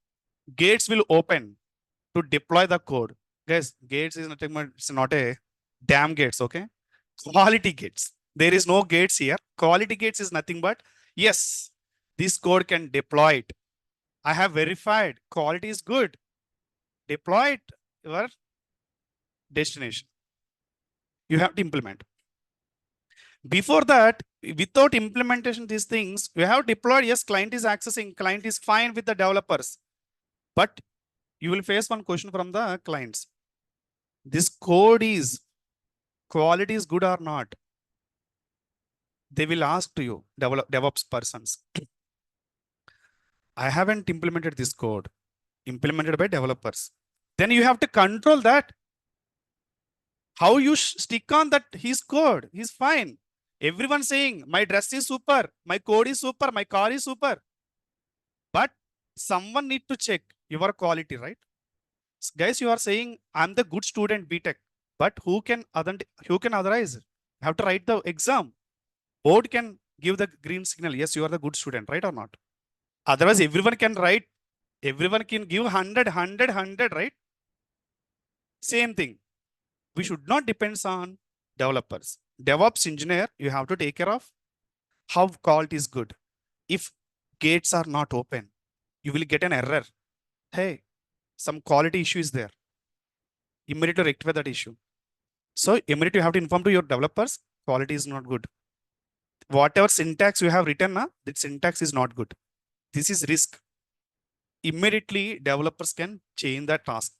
Gates will open to deploy the code. Guys, gates is nothing but it's not a damn gates, okay? Quality gates. There is no gates here. Quality gates is nothing but, yes, this code can deploy it. I have verified quality is good. Deploy it your destination. You have to implement. Before that, without implementation, these things, we have deployed, yes, client is accessing, client is fine with the developers. But you will face one question from the clients. This code is, quality is good or not? They will ask to you, DevOps persons. I haven't implemented this code, implemented by developers. Then you have to control that. How you stick on that his code, he's fine. Everyone saying, my dress is super, my code is super, my car is super. But someone need to check your quality, right? Guys, you are saying, I'm the good student, BTech. But who can authorize? You have to write the exam. Board can give the green signal. Yes, you are the good student, right or not? Otherwise, everyone can write. Everyone can give 100, 100, 100, right? Same thing. We should not depend on developers. DevOps engineer, you have to take care of how quality is good. If gates are not open, you will get an error. Hey, some quality issue is there. Immediately rectify that issue. So immediately you have to inform to your developers, quality is not good. Whatever syntax you have written, that syntax is not good. This is risk. Immediately developers can change that task,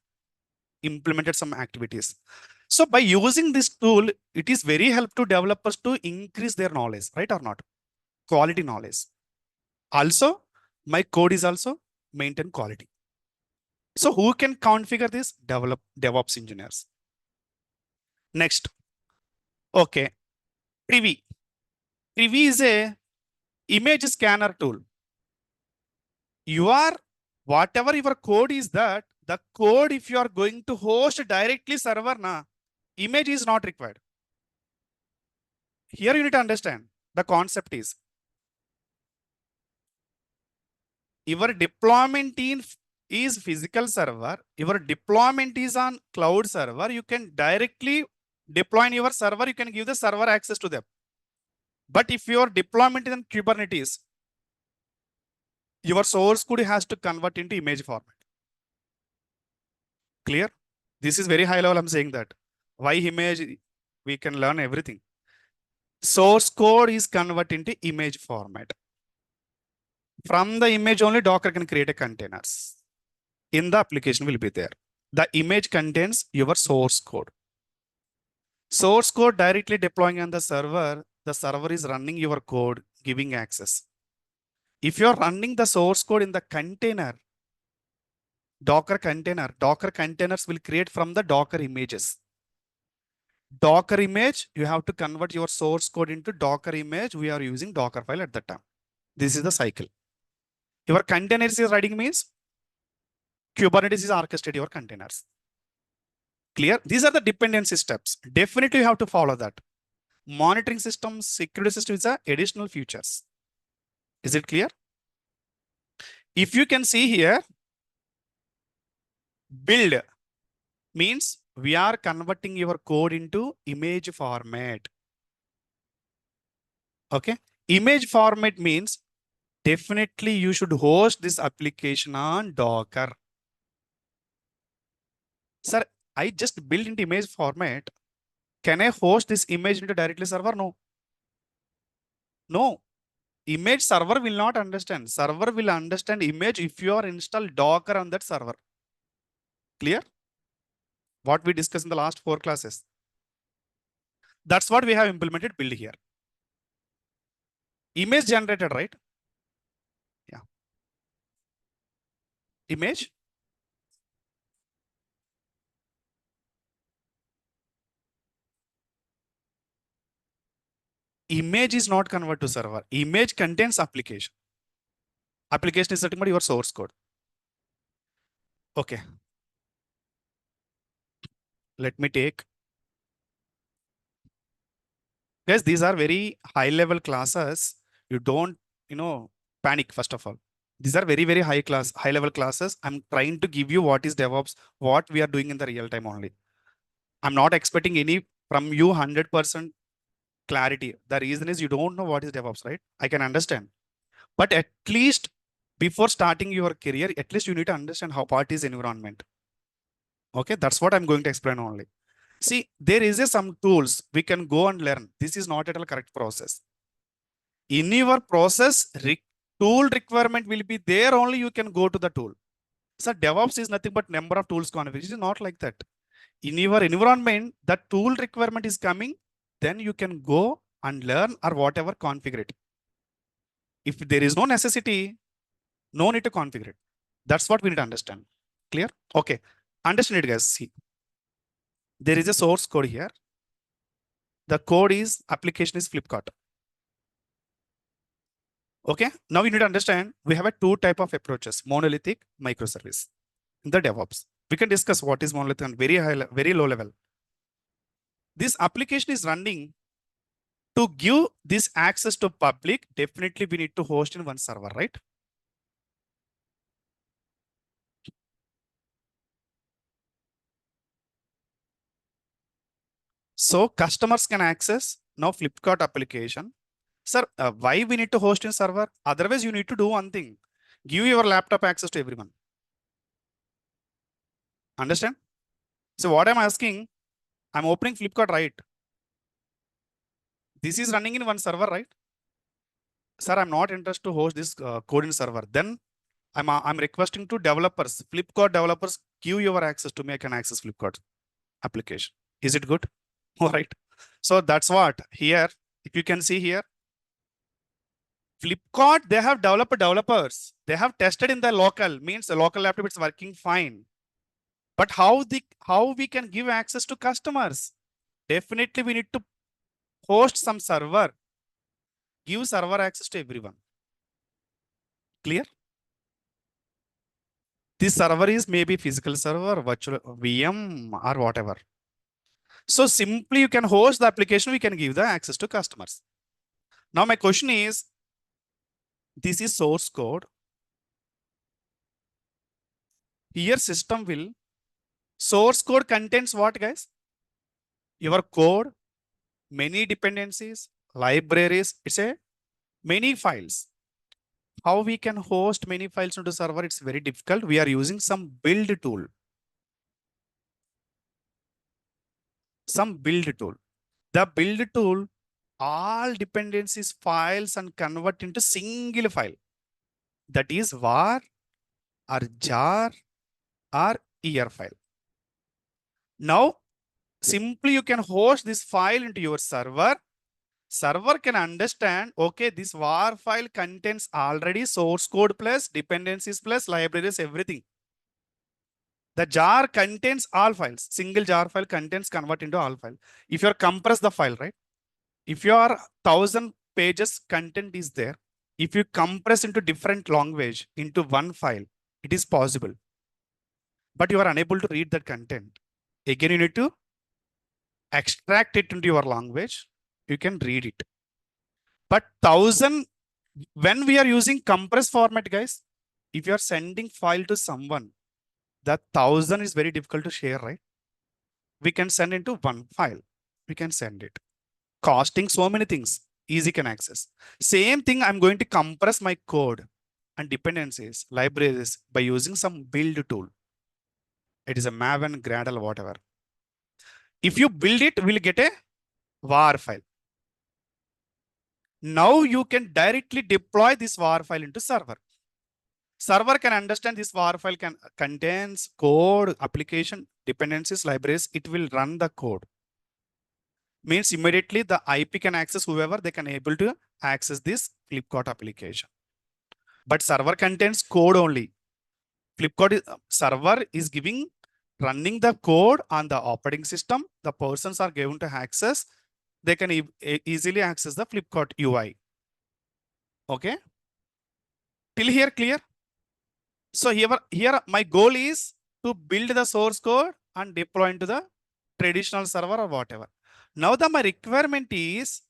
implemented some activities. So by using this tool, it is very helpful to developers to increase their knowledge, right or not? Quality knowledge. Also, my code is also maintain quality. So who can configure this? DevOps engineers. Next. Okay. Privy. Privy is a image scanner tool. You are, whatever your code is that, the code, if you are going to host directly server, image is not required. Here you need to understand the concept is your deployment is physical server, your deployment is on cloud server, you can directly deploy in your server, you can give the server access to them. But if your deployment is in Kubernetes, your source code has to convert into image format. Clear? This is very high level, I'm saying that. Why image? We can learn everything. Source code is converted into image format. From the image only Docker can create a containers. In the application will be there. The image contains your source code. Source code directly deploying on the server is running your code, giving access. If you're running the source code in the container, Docker containers will create from the Docker images. Docker image, you have to convert your source code into Docker image. We are using Docker file at the time. This is the cycle. Your containers is writing means Kubernetes is orchestrated your containers. Clear? These are the dependency steps. Definitely you have to follow that. Monitoring systems, security system is a additional features. Is it clear? If you can see here, build means we are converting your code into image format. Okay. Image format means definitely you should host this application on Docker. Sir, I just built into image format. Can I host this image into directly server? No. No. Image server will not understand. Server will understand image if you are installed Docker on that server. Clear? What we discussed in the last 4 classes. That's what we have implemented build here. Image generated, right? Yeah. Image. Image is not converted to server. Image contains application. Application is nothing but your source code. Okay. Let me take. Guys, these are very high level classes. You don't, panic first of all. These are very, very high level classes. I'm trying to give you what is DevOps, what we are doing in the real time only. I'm not expecting any from you 100% clarity. The reason is you don't know what is DevOps, right? I can understand. But at least before starting your career, at least you need to understand what is environment. Okay, that's what I'm going to explain only. See, there is some tools we can go and learn. This is not at all correct process. In your process, tool requirement will be there only you can go to the tool. So DevOps is nothing but number of tools configuration. It is not like that. In your environment, the tool requirement is coming, then you can go and learn or whatever configure it. If there is no necessity, no need to configure it. That's what we need to understand. Clear? Okay. Understand it, guys. See, there is a source code here. The code is application is Flipkart. Okay. Now you need to understand we have a 2 type of approaches: monolithic, microservice. In the DevOps, we can discuss what is monolithic on very high, very low level. This application is running. To give this access to public, definitely we need to host in one server, right? So customers can access now Flipkart application. Sir, why we need to host in server? Otherwise, you need to do one thing. Give your laptop access to everyone. Understand? So what I'm asking, I'm opening Flipkart, right? This is running in one server, right? Sir, I'm not interested to host this code in server. Then I'm requesting to developers, Flipkart developers, give your access to me. I can access Flipkart application. Is it good? All right. So that's what here, if you can see here, Flipkart, they have developed developers. They have tested in the local, means the local laptop is working fine. But how we can give access to customers? Definitely we need to host some server, give server access to everyone. Clear? This server is maybe physical server, virtual VM or whatever. So simply you can host the application, we can give the access to customers. Now my question is, this is source code. Here system will, source code contains what, guys? Your code, many dependencies, libraries, it's a many files. How we can host many files into server? It's very difficult. We are using some build tool. The build tool all dependencies files and convert into single file. That is var or jar or year file. Now, simply you can host this file into your server. Server can understand, okay, this var file contains already source code plus dependencies plus libraries, everything. The jar contains all files. Single jar file contains convert into all file. If you compress the file, right? If your 1,000 pages content is there, if you compress into different language into one file, it is possible. But you are unable to read that content. Again, you need to extract it into your language. You can read it. But 1,000, when we are using compress format, guys, if you are sending file to someone, that 1,000 is very difficult to share, right? We can send into one file. We can send it. Costing so many things, easy can access. Same thing, I'm going to compress my code and dependencies, libraries by using some build tool. It is a Maven, Gradle, whatever. If you build it, we'll get a var file. Now you can directly deploy this var file into server. Server can understand this var file contains code, application, dependencies, libraries. It will run the code. Means immediately the IP can access whoever they can able to access this Flipkart application. But server contains code only. Flipkart server is giving running the code on the operating system. The persons are given to access. They can easily access the Flipkart UI. Okay. Till here clear? So here my goal is to build the source code and deploy into the traditional server or whatever. Now my requirement is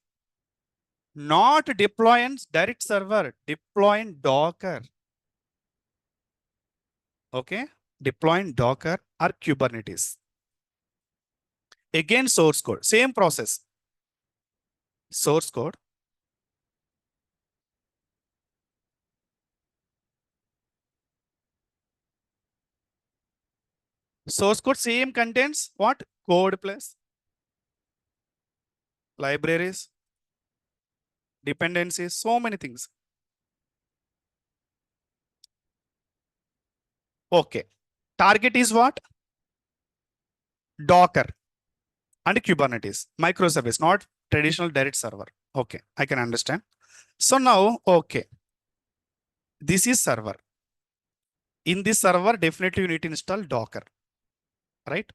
not deploy in direct server, deploy in Docker. Okay, deploy in Docker or Kubernetes. Again, source code, same process. Source code. Source code same contains what? Code plus libraries, dependencies, so many things. Okay. Target is what? Docker and Kubernetes, microservice, not traditional direct server. Okay, I can understand. So now, okay, this is server. In this server, definitely you need to install Docker, right?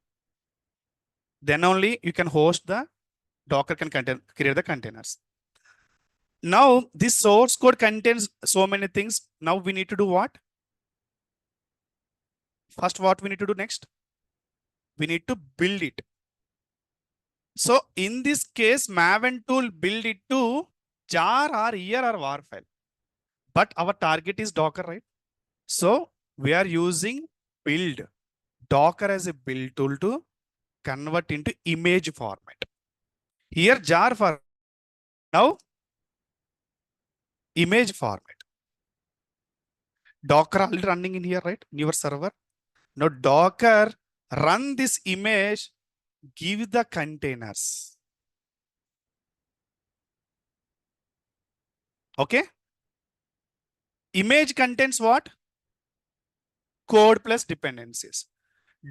Then only you can host the Docker can create the containers. Now this source code contains so many things. Now we need to do what? First, what we need to do next? We need to build it. So in this case, Maven tool build it to jar or year or var file. But our target is Docker, right? So we are using build Docker as a build tool to convert into image format. Here jar for now image format. Docker already running in here, right? In your server. Now Docker run this image, give the containers. Okay. Image contains what? Code plus dependencies.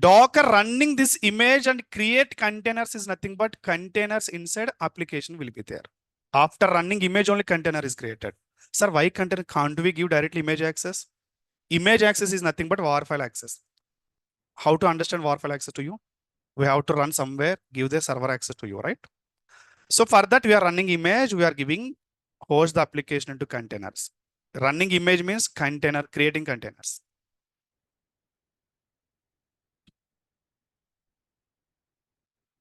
Docker running this image and create containers is nothing but containers inside application will be there. After running image, only container is created. Sir, why container? Can't we give directly image access? Image access is nothing but war file access. How to understand war file access to you? We have to run somewhere, give the server access to you, right? So for that, we are running image, we are giving host the application into containers. Running image means container, creating containers.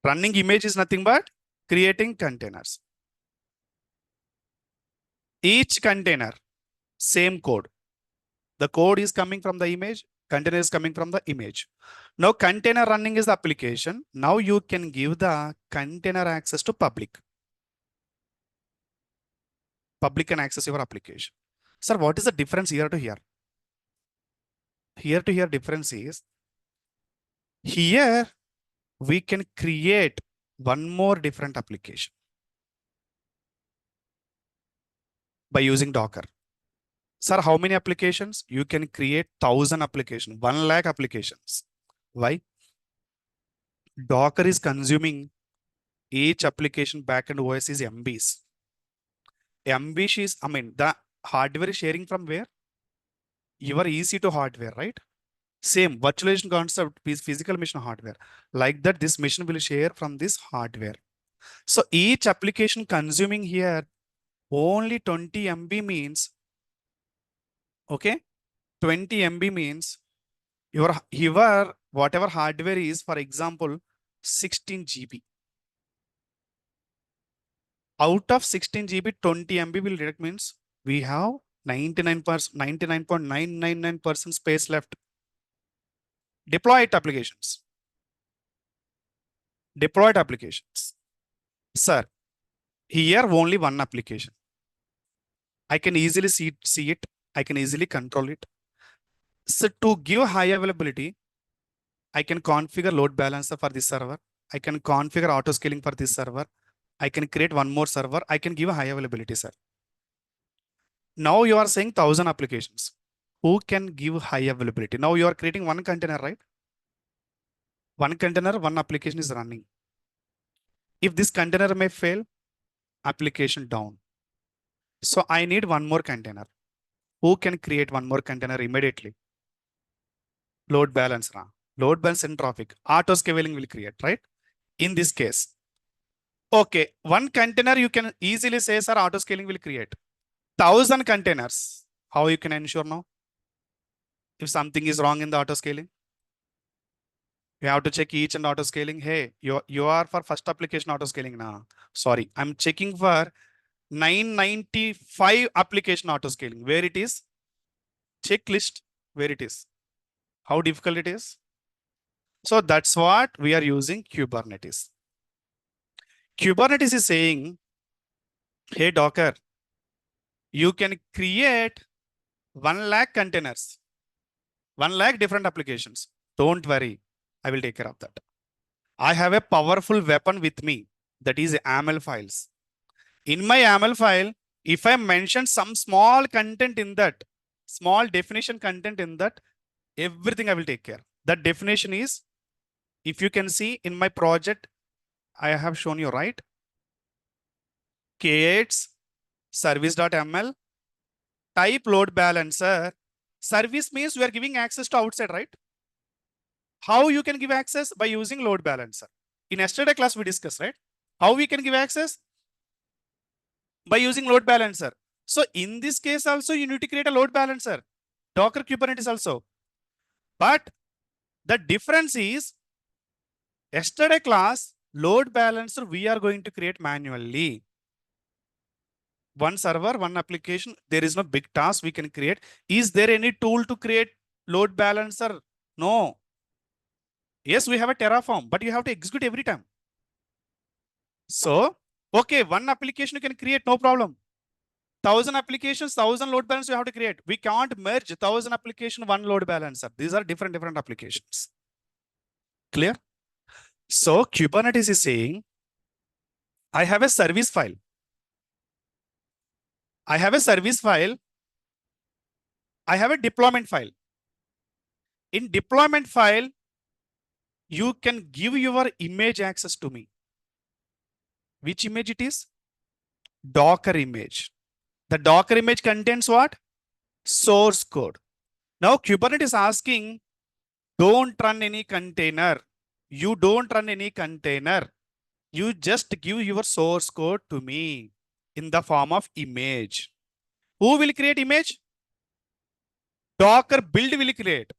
Running image is nothing but creating containers. Each container, same code. The code is coming from the image, container is coming from the image. Now container running is the application. Now you can give the container access to public. Public can access your application. Sir, what is the difference here to here? Here to here difference is, here we can create one more different application. by using Docker. Sir, how many applications? You can create 1,000 applications, 1 lakh applications. Why? Docker is consuming each application backend OS is MBs. MBs is, the hardware is sharing from where? Your EC2 hardware, right? Same virtualization concept is physical machine hardware. Like that, this machine will share from this hardware. So each application consuming here only 20 MB means, okay, 20 MB means your whatever hardware is, for example, 16 GB. Out of 16 GB, 20 MB will direct means we have 99.999% space left. Deployed applications. Deployed applications. Sir, here only one application. I can easily see it. I can easily control it. So to give high availability, I can configure load balancer for this server. I can configure auto scaling for this server. I can create one more server. I can give a high availability, sir. Now you are saying 1,000 applications. Who can give high availability? Now you are creating one container, right? One container, one application is running. If this container may fail, application down. So I need one more container. Who can create one more container immediately? Load balancer. Load balance and traffic. Auto scaling will create, right? In this case. Okay, one container you can easily say, sir, auto scaling will create. 1,000 containers. How you can ensure now? If something is wrong in the auto scaling, you have to check each and auto scaling. Hey, you are for first application auto scaling now. Sorry, I'm checking for 995 application auto scaling. Where it is? Checklist where it is. How difficult it is? So that's what we are using Kubernetes. Kubernetes is saying, hey Docker, you can create 1 lakh containers, 1 lakh different applications. Don't worry, I will take care of that. I have a powerful weapon with me, that is YAML files. In my YAML file, if I mention some small content in that, small definition content in that, everything I will take care. That definition is, if you can see in my project, I have shown you, right? K8s, service.ml, type load balancer. Service means we are giving access to outside, right? How you can give access? By using load balancer. In yesterday class, we discussed, right? How we can give access? By using load balancer. So in this case also, you need to create a load balancer. Docker Kubernetes also. But the difference is, yesterday class, load balancer, we are going to create manually. One server, one application, there is no big task we can create. Is there any tool to create load balancer? No. Yes, we have a Terraform, but you have to execute every time. So, okay, one application you can create, no problem. 1,000 applications, 1,000 load balancers you have to create. We can't merge 1,000 application, one load balancer. These are different applications. Clear? So Kubernetes is saying, I have a service file. I have a service file. I have a deployment file. In deployment file, you can give your image access to me. Which image it is? Docker image. The Docker image contains what? Source code. Now Kubernetes is asking, don't run any container. You don't run any container. You just give your source code to me in the form of image. Who will create image? Docker build will create.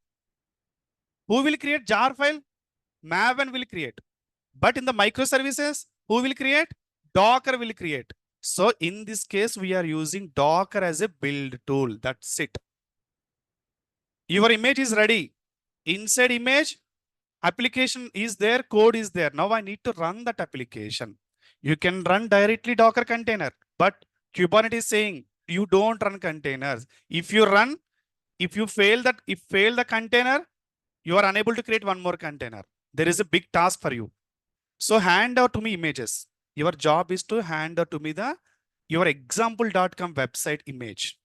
Who will create jar file? Maven will create. But in the microservices, who will create? Docker will create. So in this case, we are using Docker as a build tool. That's it. Your image is ready. Inside image, application is there, code is there. Now I need to run that application. You can run directly Docker container, but Kubernetes is saying you don't run containers. If you run, if fail the container, you are unable to create one more container. There is a big task for you. So hand out to me images. Your job is to hand out to me the your example.com website image.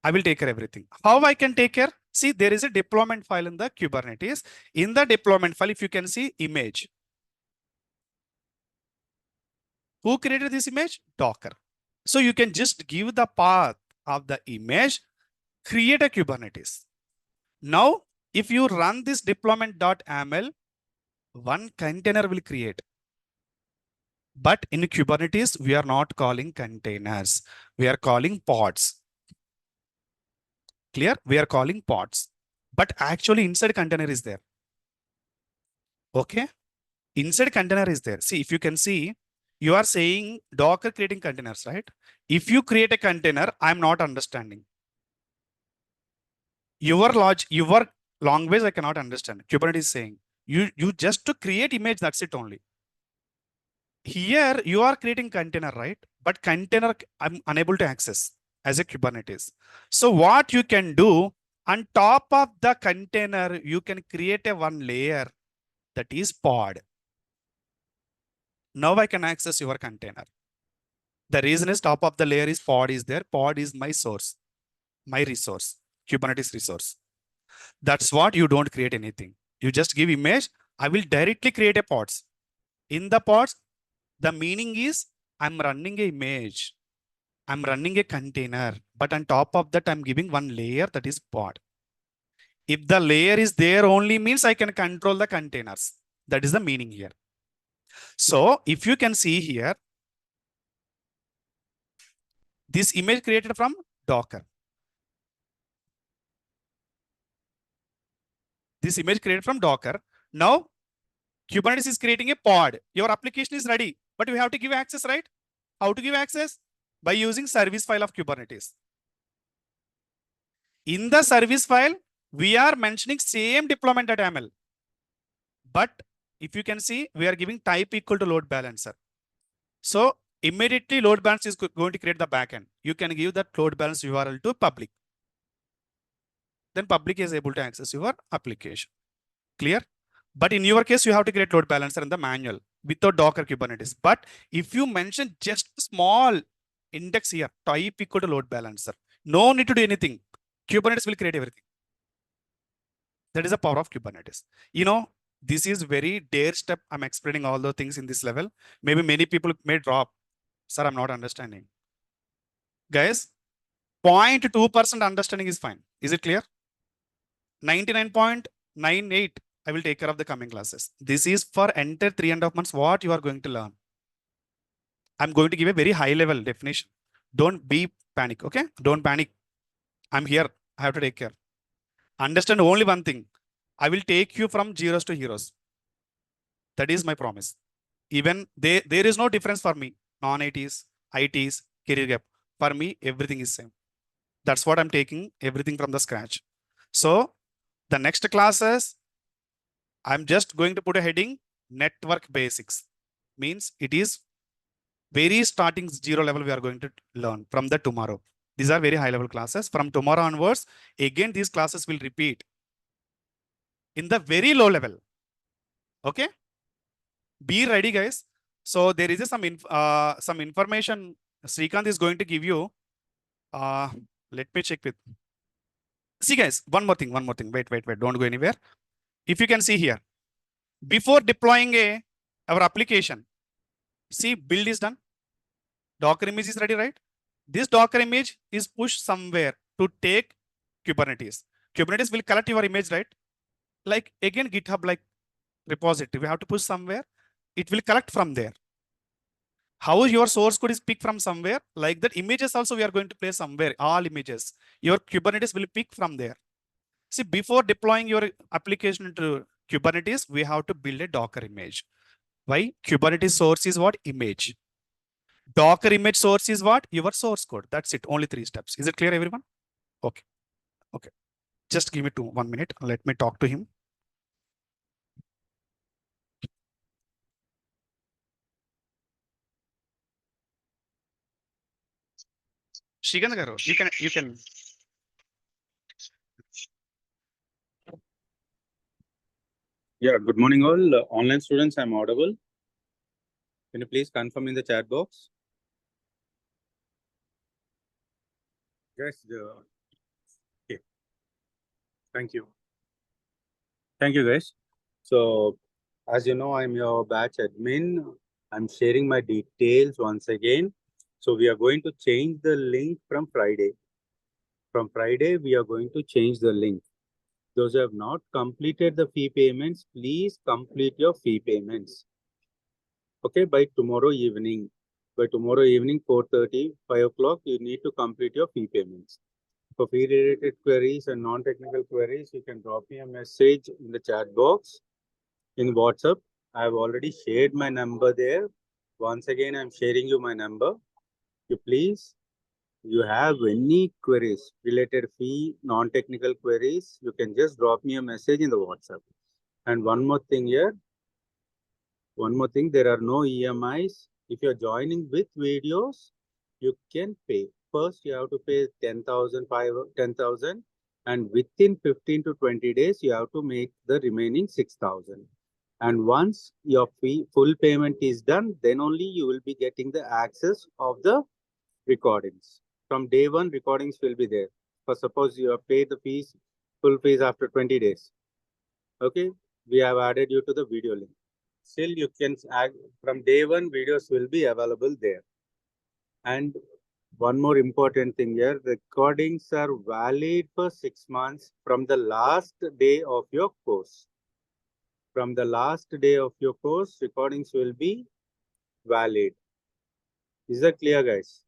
I will take care of everything. How I can take care? See, there is a deployment file in the Kubernetes. In the deployment file, if you can see image. Who created this image? Docker. So you can just give the path of the image, create a Kubernetes. Now, if you run this deployment.yaml, one container will create. But in Kubernetes, we are not calling containers. We are calling pods. Clear? We are calling pods. But actually inside container is there. Okay? Inside container is there. See, if you can see, you are saying Docker creating containers, right? If you create a container, I'm not understanding. Your language, I cannot understand. Kubernetes is saying, you just to create image, that's it only. Here you are creating container, right? But container I'm unable to access as a Kubernetes. So what you can do, on top of the container, you can create a one layer that is pod. Now I can access your container. The reason is top of the layer is pod is there. Pod is my source, my resource, Kubernetes resource. That's what you don't create anything. You just give image. I will directly create a pods. In the pods, the meaning is I'm running a image. I'm running a container, but on top of that, I'm giving one layer that is pod. If the layer is there only means I can control the containers. That is the meaning here. So if you can see here, this image created from Docker. This image created from Docker. Now, Kubernetes is creating a pod. Your application is ready, but you have to give access, right? How to give access? By using service file of Kubernetes. In the service file, we are mentioning same deployment.yaml. But if you can see, we are giving type equal to load balancer. So immediately load balancer is going to create the backend. You can give that load balance URL to public. Then public is able to access your application. Clear? But in your case, you have to create load balancer in the manual without Docker Kubernetes. But if you mention just a small index here, type equal to load balancer, no need to do anything. Kubernetes will create everything. That is the power of Kubernetes. You know, this is very dare step. I'm explaining all the things in this level. Maybe many people may drop. Sir, I'm not understanding. Guys, 0.2% understanding is fine. Is it clear? 99.98, I will take care of the coming classes. This is for entire 3.5 months what you are going to learn. I'm going to give a very high level definition. Don't be panic, okay? Don't panic. I'm here. I have to take care. Understand only one thing. I will take you from zeros to heroes. That is my promise. Even there is no difference for me. Non-ITs, ITs, career gap. For me, everything is same. That's what I'm taking everything from the scratch. So the next classes, I'm just going to put a heading network basics. Means it is very starting zero level we are going to learn from the tomorrow. These are very high level classes. From tomorrow onwards, again, these classes will repeat in the very low level. Okay? Be ready, guys. So there is some information Srikanth is going to give you. Let me check with. See, guys, one more thing. Wait. Don't go anywhere. If you can see here, before deploying our application, see, build is done. Docker image is ready, right? This Docker image is pushed somewhere to take Kubernetes. Kubernetes will collect your image, right? Like again, GitHub like repository. We have to push somewhere. It will collect from there. How your source code is picked from somewhere, like that images also we are going to place somewhere, all images. Your Kubernetes will pick from there. See, before deploying your application into Kubernetes, we have to build a Docker image. Why? Kubernetes source is what? Image. Docker image source is what? Your source code. That's it. Only 3 steps. Is it clear, everyone? Okay. Okay. Just give me 1 minute. Let me talk to him. Shrikant garu, you can. Yeah, good morning all. Online students, I'm audible. Can you please confirm in the chat box? Yes. Okay. Thank you. Thank you, guys. So, as you know, I'm your batch admin. I'm sharing my details once again. So we are going to change the link from Friday. From Friday, we are going to change the link. Those who have not completed the fee payments, please complete your fee payments. Okay, by tomorrow evening. By tomorrow evening, 4:30, 5 o'clock, you need to complete your fee payments. For fee-related queries and non-technical queries, you can drop me a message in the chat box in WhatsApp. I've already shared my number there. Once again, I'm sharing you my number. You have any queries related fee, non-technical queries, you can just drop me a message in the WhatsApp. And one more thing, there are no EMIs. If you're joining with videos, you can pay. First, you have to pay 10,000, and within 15 to 20 days, you have to make the remaining 6,000. And once your full payment is done, then only you will be getting the access of the recordings. From day one, recordings will be there. For suppose you have paid the full fees after 20 days. Okay, we have added you to the video link. Still, you can add from day one, videos will be available there. And one more important thing here, recordings are valid for 6 months from the last day of your course. From the last day of your course, recordings will be valid. Is that clear, guys?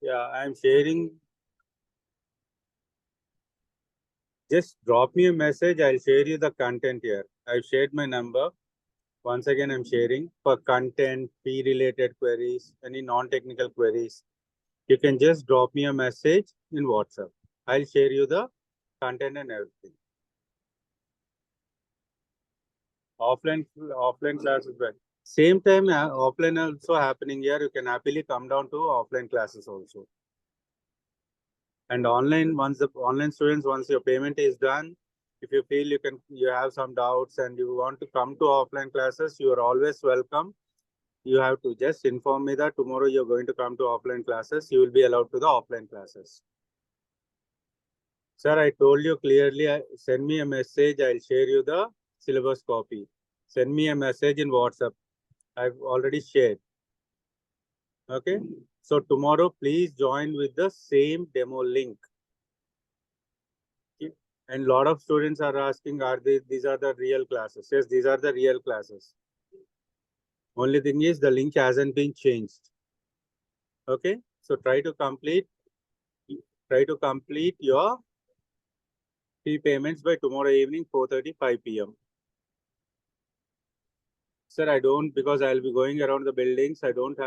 Yeah, I'm sharing. Just drop me a message. I'll share you the content here. I've shared my number. Once again, I'm sharing for content, fee-related queries, any non-technical queries. You can just drop me a message in WhatsApp. I'll share you the content and everything. Offline classes, but same time offline also happening here. You can happily come down to offline classes also. And online, once the online students, once your payment is done, if you feel you have some doubts and you want to come to offline classes, you are always welcome. You have to just inform me that tomorrow you're going to come to offline classes. You will be allowed to the offline classes. Sir, I told you clearly, send me a message. I'll share you the syllabus copy. Send me a message in WhatsApp. I've already shared. Okay. So tomorrow, please join with the same demo link. Okay. And a lot of students are asking, these are the real classes? Yes, these are the real classes. Only thing is the link hasn't been changed. Okay. So try to complete your fee payments by tomorrow evening, 4:30, 5 p.m. Sir, I don't, because I'll be going around the buildings. I don't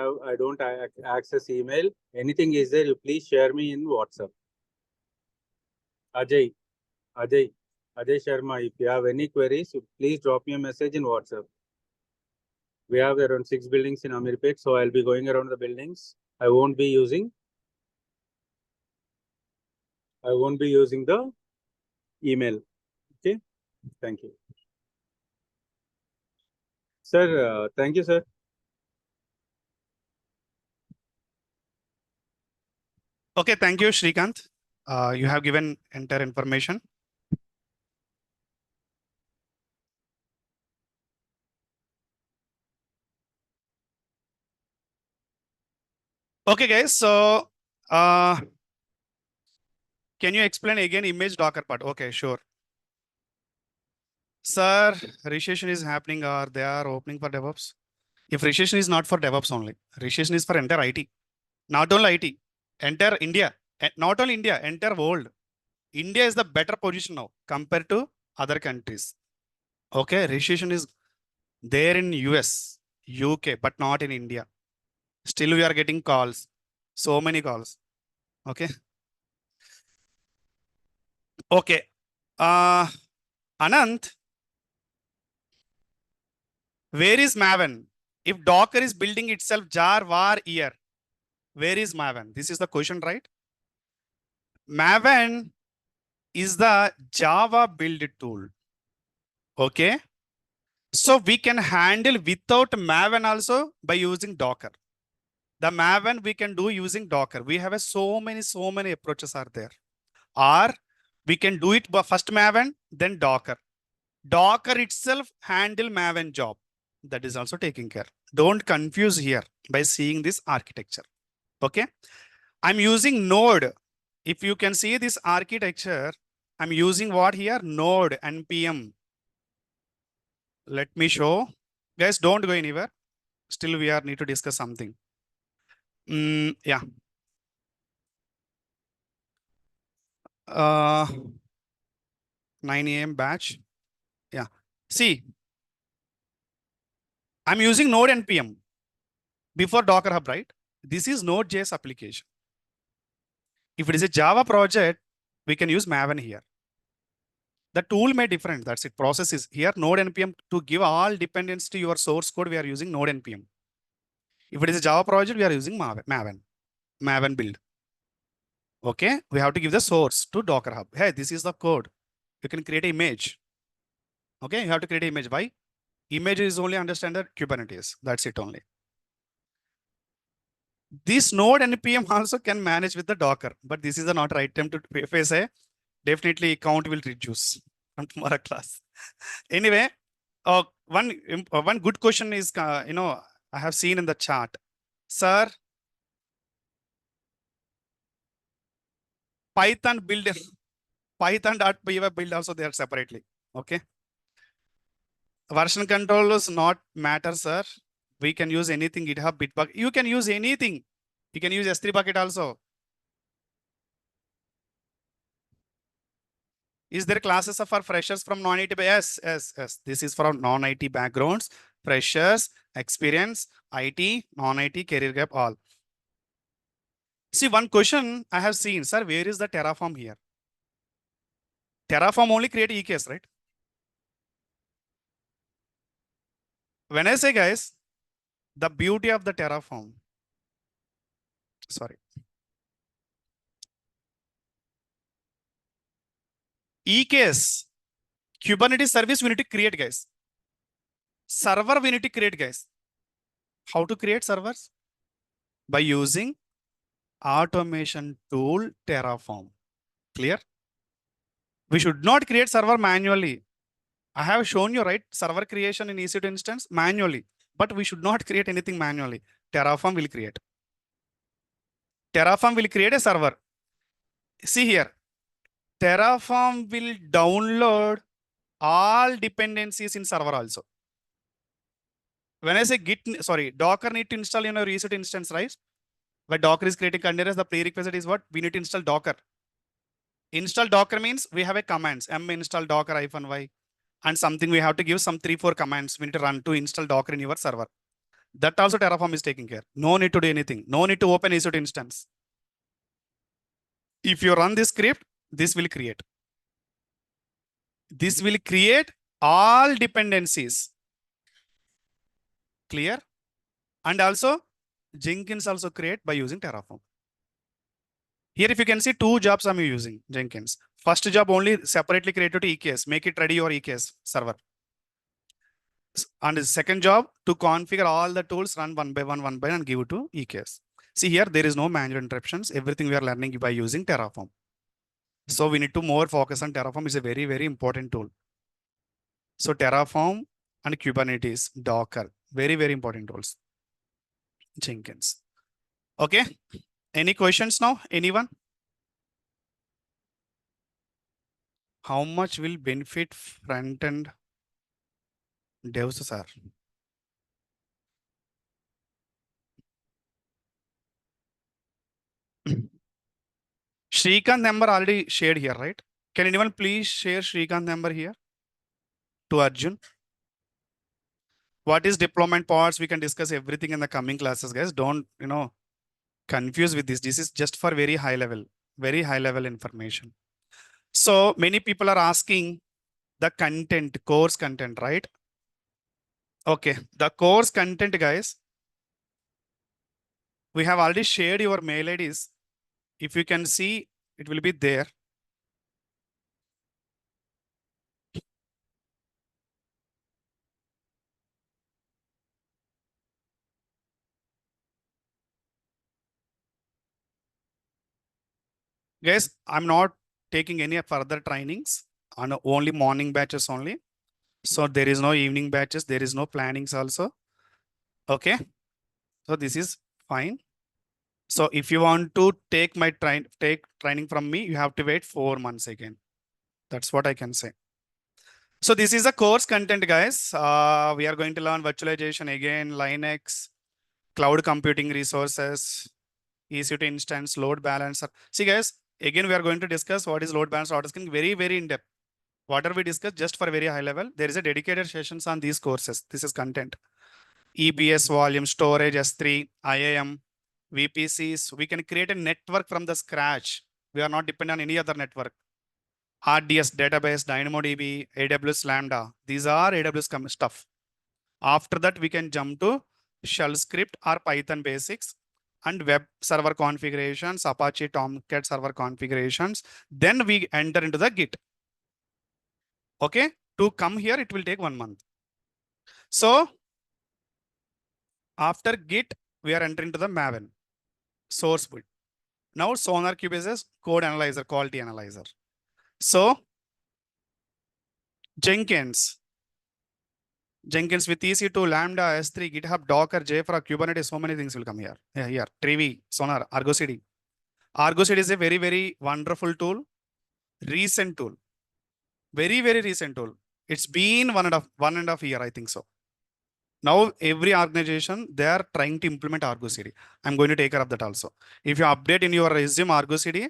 access email. Anything is there, you please share me in WhatsApp. Ajay, Ajay, Ajay Sharma, if you have any queries, please drop me a message in WhatsApp. We have around 6 buildings in Amirpet, so I'll be going around the buildings. I won't be using the email. Okay, thank you. Sir, thank you, sir. Okay, thank you, Shrikant. You have given entire information. Okay, guys. So, can you explain again image Docker part? Okay, sure. Sir, registration is happening or they are opening for DevOps? If registration is not for DevOps only, registration is for entire IT. Not only IT, entire India. Not only India, entire world. India is the better position now compared to other countries. Okay, registration is there in US, UK, but not in India. Still, we are getting calls. So many calls. Okay. Okay. Anant, where is Maven? If Docker is building itself jar var year, where is Maven? This is the question, right? Maven is the Java build tool. Okay. So we can handle without Maven also by using Docker. The Maven we can do using Docker. We have so many approaches are there. Or we can do it first Maven, then Docker. Docker itself handle Maven job. That is also taking care. Don't confuse here by seeing this architecture. Okay. I'm using Node. If you can see this architecture, I'm using what here? Node npm. Let me show. Guys, don't go anywhere. Still, we are need to discuss something. Yeah. 9 a.m. batch. Yeah. See, I'm using Node npm before Docker Hub, right? This is Node.js application. If it is a Java project, we can use Maven here. The tool may different. That's it. Process is here. Node npm to give all dependence to your source code. We are using Node npm. If it is a Java project, we are using Maven build. Okay. We have to give the source to Docker Hub. Hey, this is the code. You can create an image. Okay. You have to create an image. Why? Image is only understand the Kubernetes. That's it only. This node npm also can manage with the Docker, but this is the not right time to face a definitely count will reduce from tomorrow class. Anyway, one good question is, I have seen in the chat, sir, Python build, Python.py build also there separately. Okay. Version control is not matter, sir. We can use anything, GitHub, Bitbucket. You can use anything. You can use S3 bucket also. Is there classes for freshers from non-IT? Yes. This is for non-IT backgrounds, freshers, experience, IT, non-IT, career gap, all. See, one question I have seen, sir, where is the Terraform here? Terraform only create EKS, right? When I say, guys, the beauty of the Terraform, sorry, EKS, Kubernetes service we need to create, guys. Server we need to create, guys. How to create servers? By using automation tool Terraform. Clear? We should not create server manually. I have shown you, right? Server creation in EC2 instance manually, but we should not create anything manually. Terraform will create. Terraform will create a server. See here, Terraform will download all dependencies in server also. When I say Docker need to install in your EC2 instance, right? When Docker is creating containers, the prerequisite is what? We need to install Docker. Install Docker means we have a commands, install Docker -y, and something we have to give some 3-4 commands we need to run to install Docker in your server. That also Terraform is taking care. No need to do anything. No need to open EC2 instance. If you run this script, this will create. This will create all dependencies. Clear? And also Jenkins also create by using Terraform. Here, if you can see 2 jobs I'm using Jenkins. First job only separately created to EKS, make it ready your EKS server. And the second job to configure all the tools, run one by one and give it to EKS. See here, there is no manual interruptions. Everything we are learning by using Terraform. So we need to more focus on Terraform. Is a very important tool. So Terraform and Kubernetes, Docker, very important tools. Jenkins. Okay. Any questions now? Anyone? How much will benefit front-end devs, sir? Shrikant number already shared here, right? Can anyone please share Shrikant number here to Arjun? What is deployment pods? We can discuss everything in the coming classes, guys. Don't, confuse with this. This is just for very high level information. So many people are asking the content, course content, right? Okay, the course content, guys. We have already shared your mail IDs. If you can see, it will be there. Guys, I'm not taking any further trainings on only morning batches only. So there is no evening batches. There is no plannings also. Okay. So this is fine. So if you want to take training from me, you have to wait 4 months again. That's what I can say. So this is a course content, guys. We are going to learn virtualization again, Linux, cloud computing resources, EC2 instance, load balancer. See, guys, again, we are going to discuss what is load balancer auto-scaling very, very in depth. Whatever we discuss, just for very high level, there is a dedicated sessions on these courses. This is content. EBS volume, storage, S3, IAM, VPCs. We can create a network from the scratch. We are not dependent on any other network. RDS database, DynamoDB, AWS Lambda. These are AWS stuff. After that, we can jump to shell script or Python basics and web server configurations, Apache Tomcat server configurations. Then we enter into the Git. Okay. To come here, it will take 1 month. So after Git, we are entering to the Maven source build. Now SonarQube is a code analyzer, quality analyzer. So Jenkins with EC2, Lambda, S3, GitHub, Docker, JFrog, Kubernetes, so many things will come here. Here, Trevi, Sonar, Argo CD. Argo CD is a very, very wonderful tool, recent tool, very, very recent tool. It's been one and a half year, I think so. Now every organization, they are trying to implement Argo CD. I'm going to take care of that also. If you update in your resume Argo CD,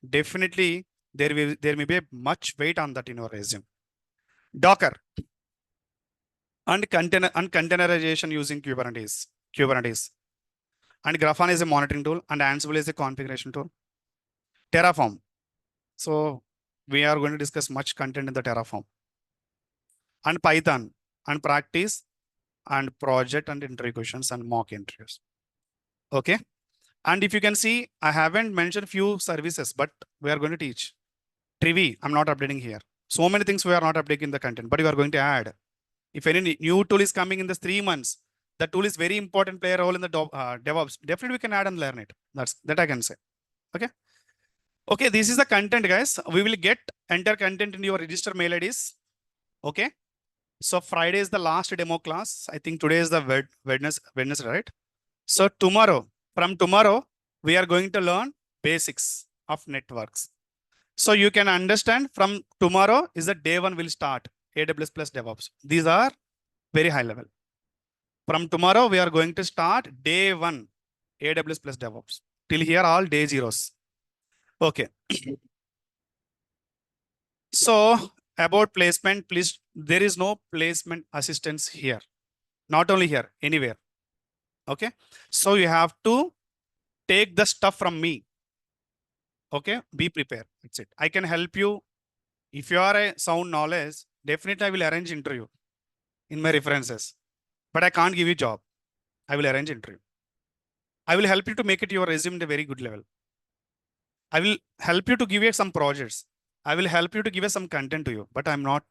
definitely there may be a much weight on that in your resume. Docker and containerization using Kubernetes. And Grafana is a monitoring tool and Ansible is a configuration tool. Terraform. So we are going to discuss much content in the Terraform. And Python and practice and project and interview questions and mock interviews. Okay. And if you can see, I haven't mentioned few services, but we are going to teach. Trivi, I'm not updating here. So many things we are not updating in the content, but we are going to add. If any new tool is coming in the 3 months, the tool is very important, play a role in the DevOps. Definitely we can add and learn it. That I can say. Okay. Okay, this is the content, guys. We will get enter content in your register mail IDs. Okay. So Friday is the last demo class. I think today is the Wednesday, right? So from tomorrow, we are going to learn basics of networks. So you can understand from tomorrow is the day one will start AWS plus DevOps. These are very high level. From tomorrow, we are going to start day one AWS plus DevOps. Till here, all day zeros. Okay. So about placement, please, there is no placement assistance here. Not only here, anywhere. Okay. So you have to take the stuff from me. Okay. Be prepared. That's it. I can help you. If you are a sound knowledge, definitely I will arrange interview in my references. But I can't give you job. I will arrange interview. I will help you to make it your resume at a very good level. I will help you to give you some projects. I will help you to give you some content to you. But I'm not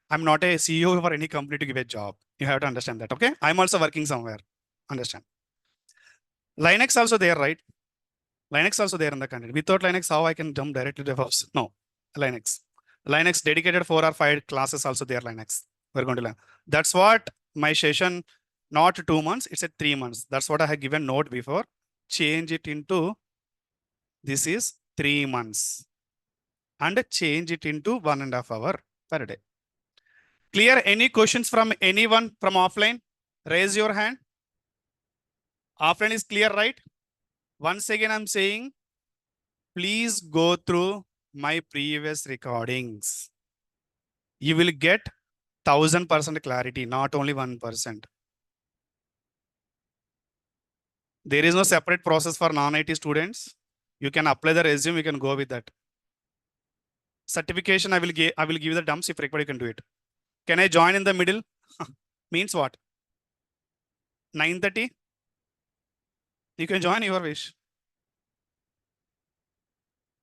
a CEO for any company to give a job. You have to understand that. Okay. I'm also working somewhere. Understand. Linux also there, right? Linux also there in the content. Without Linux, how I can jump directly to DevOps? No, Linux. Linux dedicated 4 or 5 classes also there, Linux. We're going to learn. That's what my session, not 2 months, it's a 3 months. That's what I have given note before. Change it into, this is 3 months. And change it into 1.5 hours per day. Clear? Any questions from anyone from offline? Raise your hand. Offline is clear, right? Once again, I'm saying, please go through my previous recordings. You will get 1000% clarity, not only 1%. There is no separate process for non-IT students. You can apply the resume, you can go with that. Certification, I will give the dumps if required, you can do it. Can I join in the middle? Means what? 9:30? You can join your wish.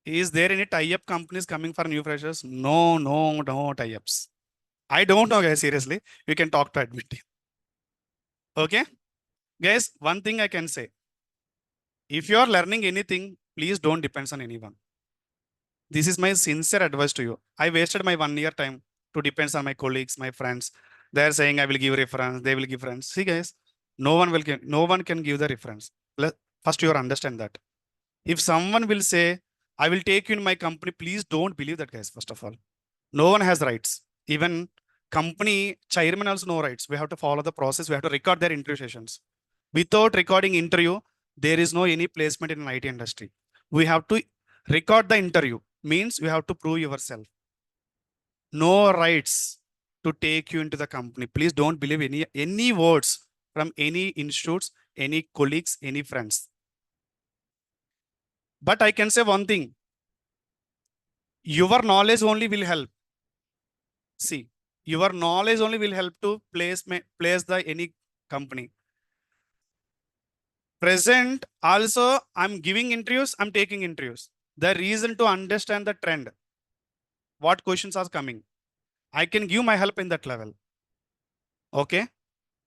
Is there any tie-up companies coming for new freshers? No tie-ups. I don't know, guys, seriously. You can talk to admin team. Okay? Guys, one thing I can say. If you are learning anything, please don't depend on anyone. This is my sincere advice to you. I wasted my 1 year time to depends on my colleagues, my friends. They're saying I will give reference, they will give reference. See, guys, no one can give the reference. First, you understand that. If someone will say, I will take you in my company, please don't believe that, guys, first of all. No one has rights. Even company chairman also no rights. We have to follow the process. We have to record their interview sessions. Without recording interview, there is no any placement in an IT industry. We have to record the interview. Means you have to prove yourself. No rights to take you into the company. Please don't believe any words from any institutes, any colleagues, any friends. But I can say one thing. Your knowledge only will help. See, your knowledge only will help to place the any company. Present also, I'm giving interviews, I'm taking interviews. The reason to understand the trend, what questions are coming. I can give my help in that level. Okay.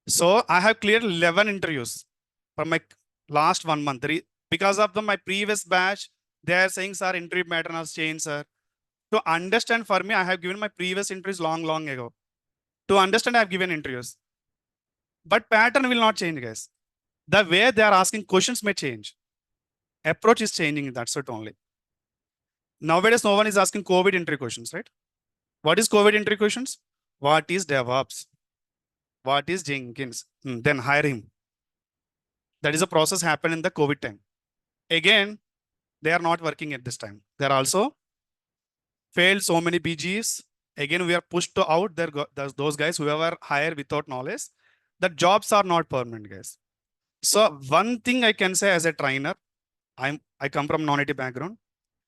So I have cleared 11 interviews for my last 1 month. Because of my previous batch, they are saying, sir, interview pattern has changed, sir. To understand for me, I have given my previous interviews long ago. To understand, I have given interviews. But pattern will not change, guys. The way they are asking questions may change. Approach is changing, that's it only. Nowadays, no one is asking COVID interview questions, right? What is COVID interview questions? What is DevOps? What is Jenkins? Then hire him. That is a process happened in the COVID time. Again, they are not working at this time. They are also failed so many BGs. Again, we are pushed to out there. Those guys who are hired without knowledge. The jobs are not permanent, guys. So one thing I can say as a trainer, I come from non-IT background.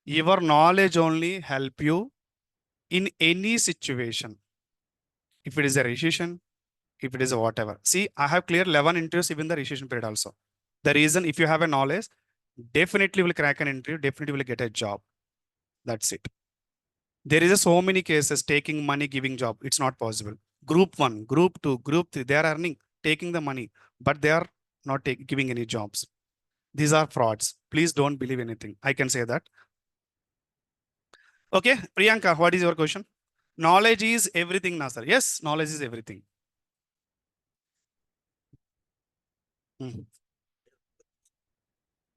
Your knowledge only help you in any situation. If it is a recession, if it is a whatever. See, I have cleared 11 interviews even the recession period also. The reason, if you have a knowledge, definitely will crack an interview, definitely will get a job. That's it. There is so many cases taking money, giving job. It's not possible. Group 1, group 2, group 3, they are earning, taking the money, but they are not giving any jobs. These are frauds. Please don't believe anything. I can say that. Okay, Priyanka, what is your question? Knowledge is everything, Nasser. Yes, knowledge is everything. Hmm.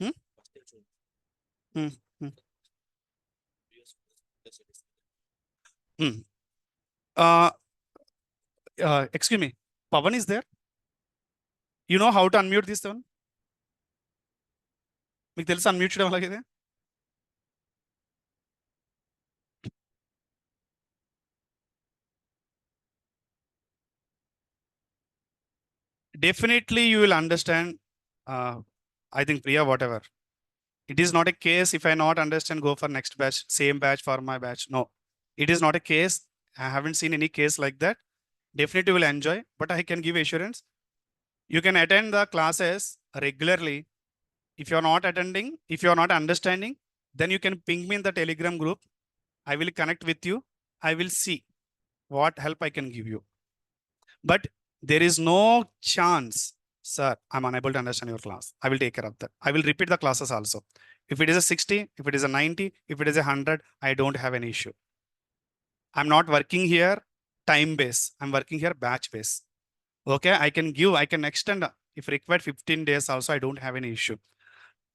Hmm? Hmm. Hmm. Hmm. Uh, excuse me, Pavan is there? You know how to unmute this one? మీకు తెలుసు unmute చేయడం అలాగే definitely you will understand. I think Priya, whatever. It is not a case if I not understand, go for next batch, same batch for my batch. No, it is not a case. I haven't seen any case like that. Definitely will enjoy, but I can give assurance. You can attend the classes regularly. If you're not attending, if you're not understanding, then you can ping me in the Telegram group. I will connect with you. I will see what help I can give you. But there is no chance, sir, I'm unable to understand your class. I will take care of that. I will repeat the classes also. If it is a 60, if it is a 90, if it is a 100, I don't have any issue. I'm not working here time base. I'm working here batch base. Okay, I can extend if required 15 days also. I don't have any issue.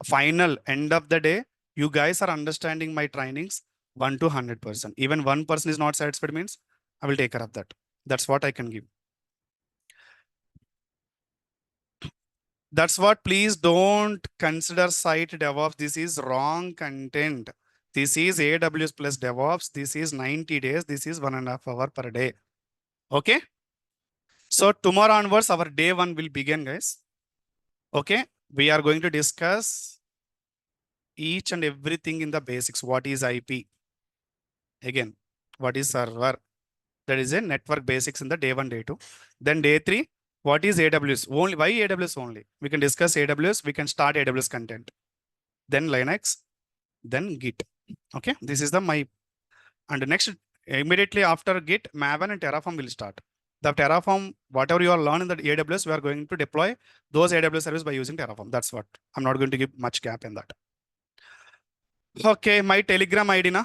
Final end of the day, you guys are understanding my trainings 1 to 100%. Even 1% is not satisfied means I will take care of that. That's what I can give. That's what, please don't consider site DevOps. This is wrong content. This is AWS plus DevOps. This is 90 days. This is 1.5 hours per day. Okay. So tomorrow onwards, our day 1 will begin, guys. Okay. We are going to discuss each and everything in the basics. What is IP? Again, what is server? That is a network basics in the day 1, day 2. Then day 3, what is AWS? Only why AWS only? We can discuss AWS. We can start AWS content. Then Linux, then Git. Okay, this is the and next immediately after Git, Maven and Terraform will start. The Terraform, whatever you are learning in the AWS, we are going to deploy those AWS services by using Terraform. That's what. I'm not going to give much gap in that. Okay, my Telegram ID na.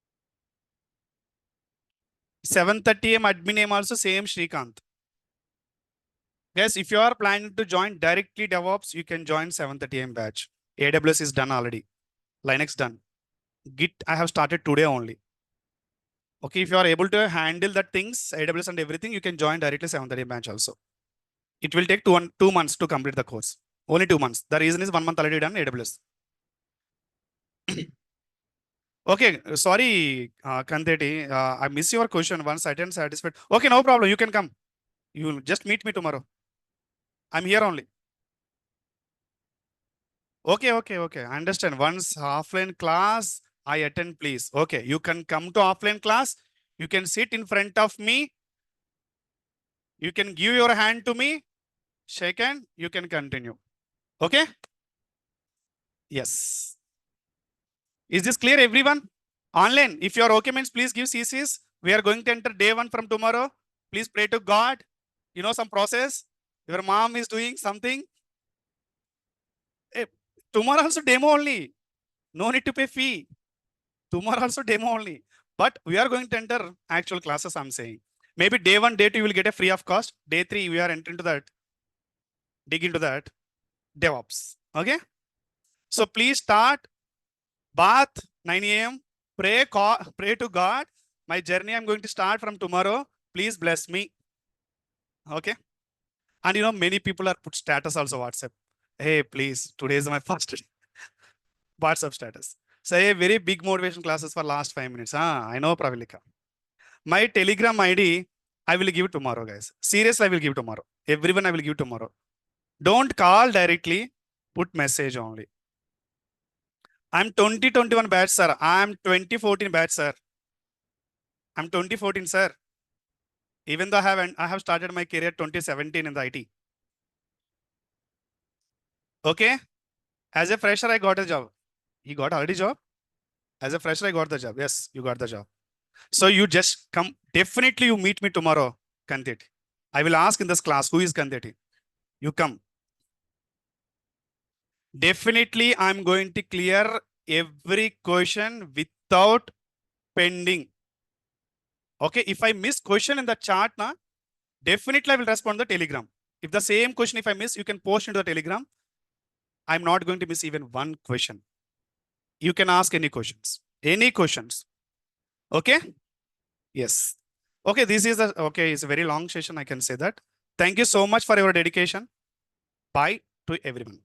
7:30 AM admin name also same Srikanth. Guys, if you are planning to join directly DevOps, you can join 7:30 AM batch. AWS is done already. Linux done. Git I have started today only. Okay, if you are able to handle that things, AWS and everything, you can join directly 7:30 AM batch also. It will take 2 months to complete the course. Only 2 months. The reason is 1 month already done AWS. Okay, sorry, Kanteti. I miss your question once I didn't satisfied. Okay, no problem. You can come. You will just meet me tomorrow. I'm here only. Okay. I understand. Once offline class, I attend, please. Okay, you can come to offline class. You can sit in front of me. You can give your hand to me. Shake hand. You can continue. Okay? Yes. Is this clear, everyone? Online. If you are okay, means please give CCs. We are going to enter day 1 from tomorrow. Please pray to God. You know some process. Your mom is doing something. Hey, tomorrow also demo only. No need to pay fee. Tomorrow also demo only. But we are going to enter actual classes, I'm saying. Maybe day 1, day 2, you will get a free of cost. Day 3, we are entering to that. Dig into that. DevOps. Okay? So please start. Bath, 9 AM. Pray to God. My journey I'm going to start from tomorrow. Please bless me. Okay? And you know, many people are put status also WhatsApp. Hey, please, today is my first day. WhatsApp status. Say very big motivation classes for last 5 minutes. I know, Pravilika. My Telegram ID, I will give tomorrow, guys. Seriously, I will give tomorrow. Everyone, I will give tomorrow. Don't call directly. Put message only. I'm 2021 batch, sir. I'm 2014 batch, sir. I'm 2014, sir. Even though I have started my career 2017 in the IT. Okay. As a fresher, I got a job. He got already job. As a fresher, I got the job. Yes, you got the job. So you just come. Definitely you meet me tomorrow, Kandeti. I will ask in this class, who is Kandeti? You come. Definitely I'm going to clear every question without pending. Okay, if I miss question in the chat, definitely I will respond to the Telegram. If the same question, if I miss, you can post into the Telegram. I'm not going to miss even one question. You can ask any questions. Any questions. Okay? Yes. Okay, this is it's a very long session, I can say that. Thank you so much for your dedication. Bye to everyone.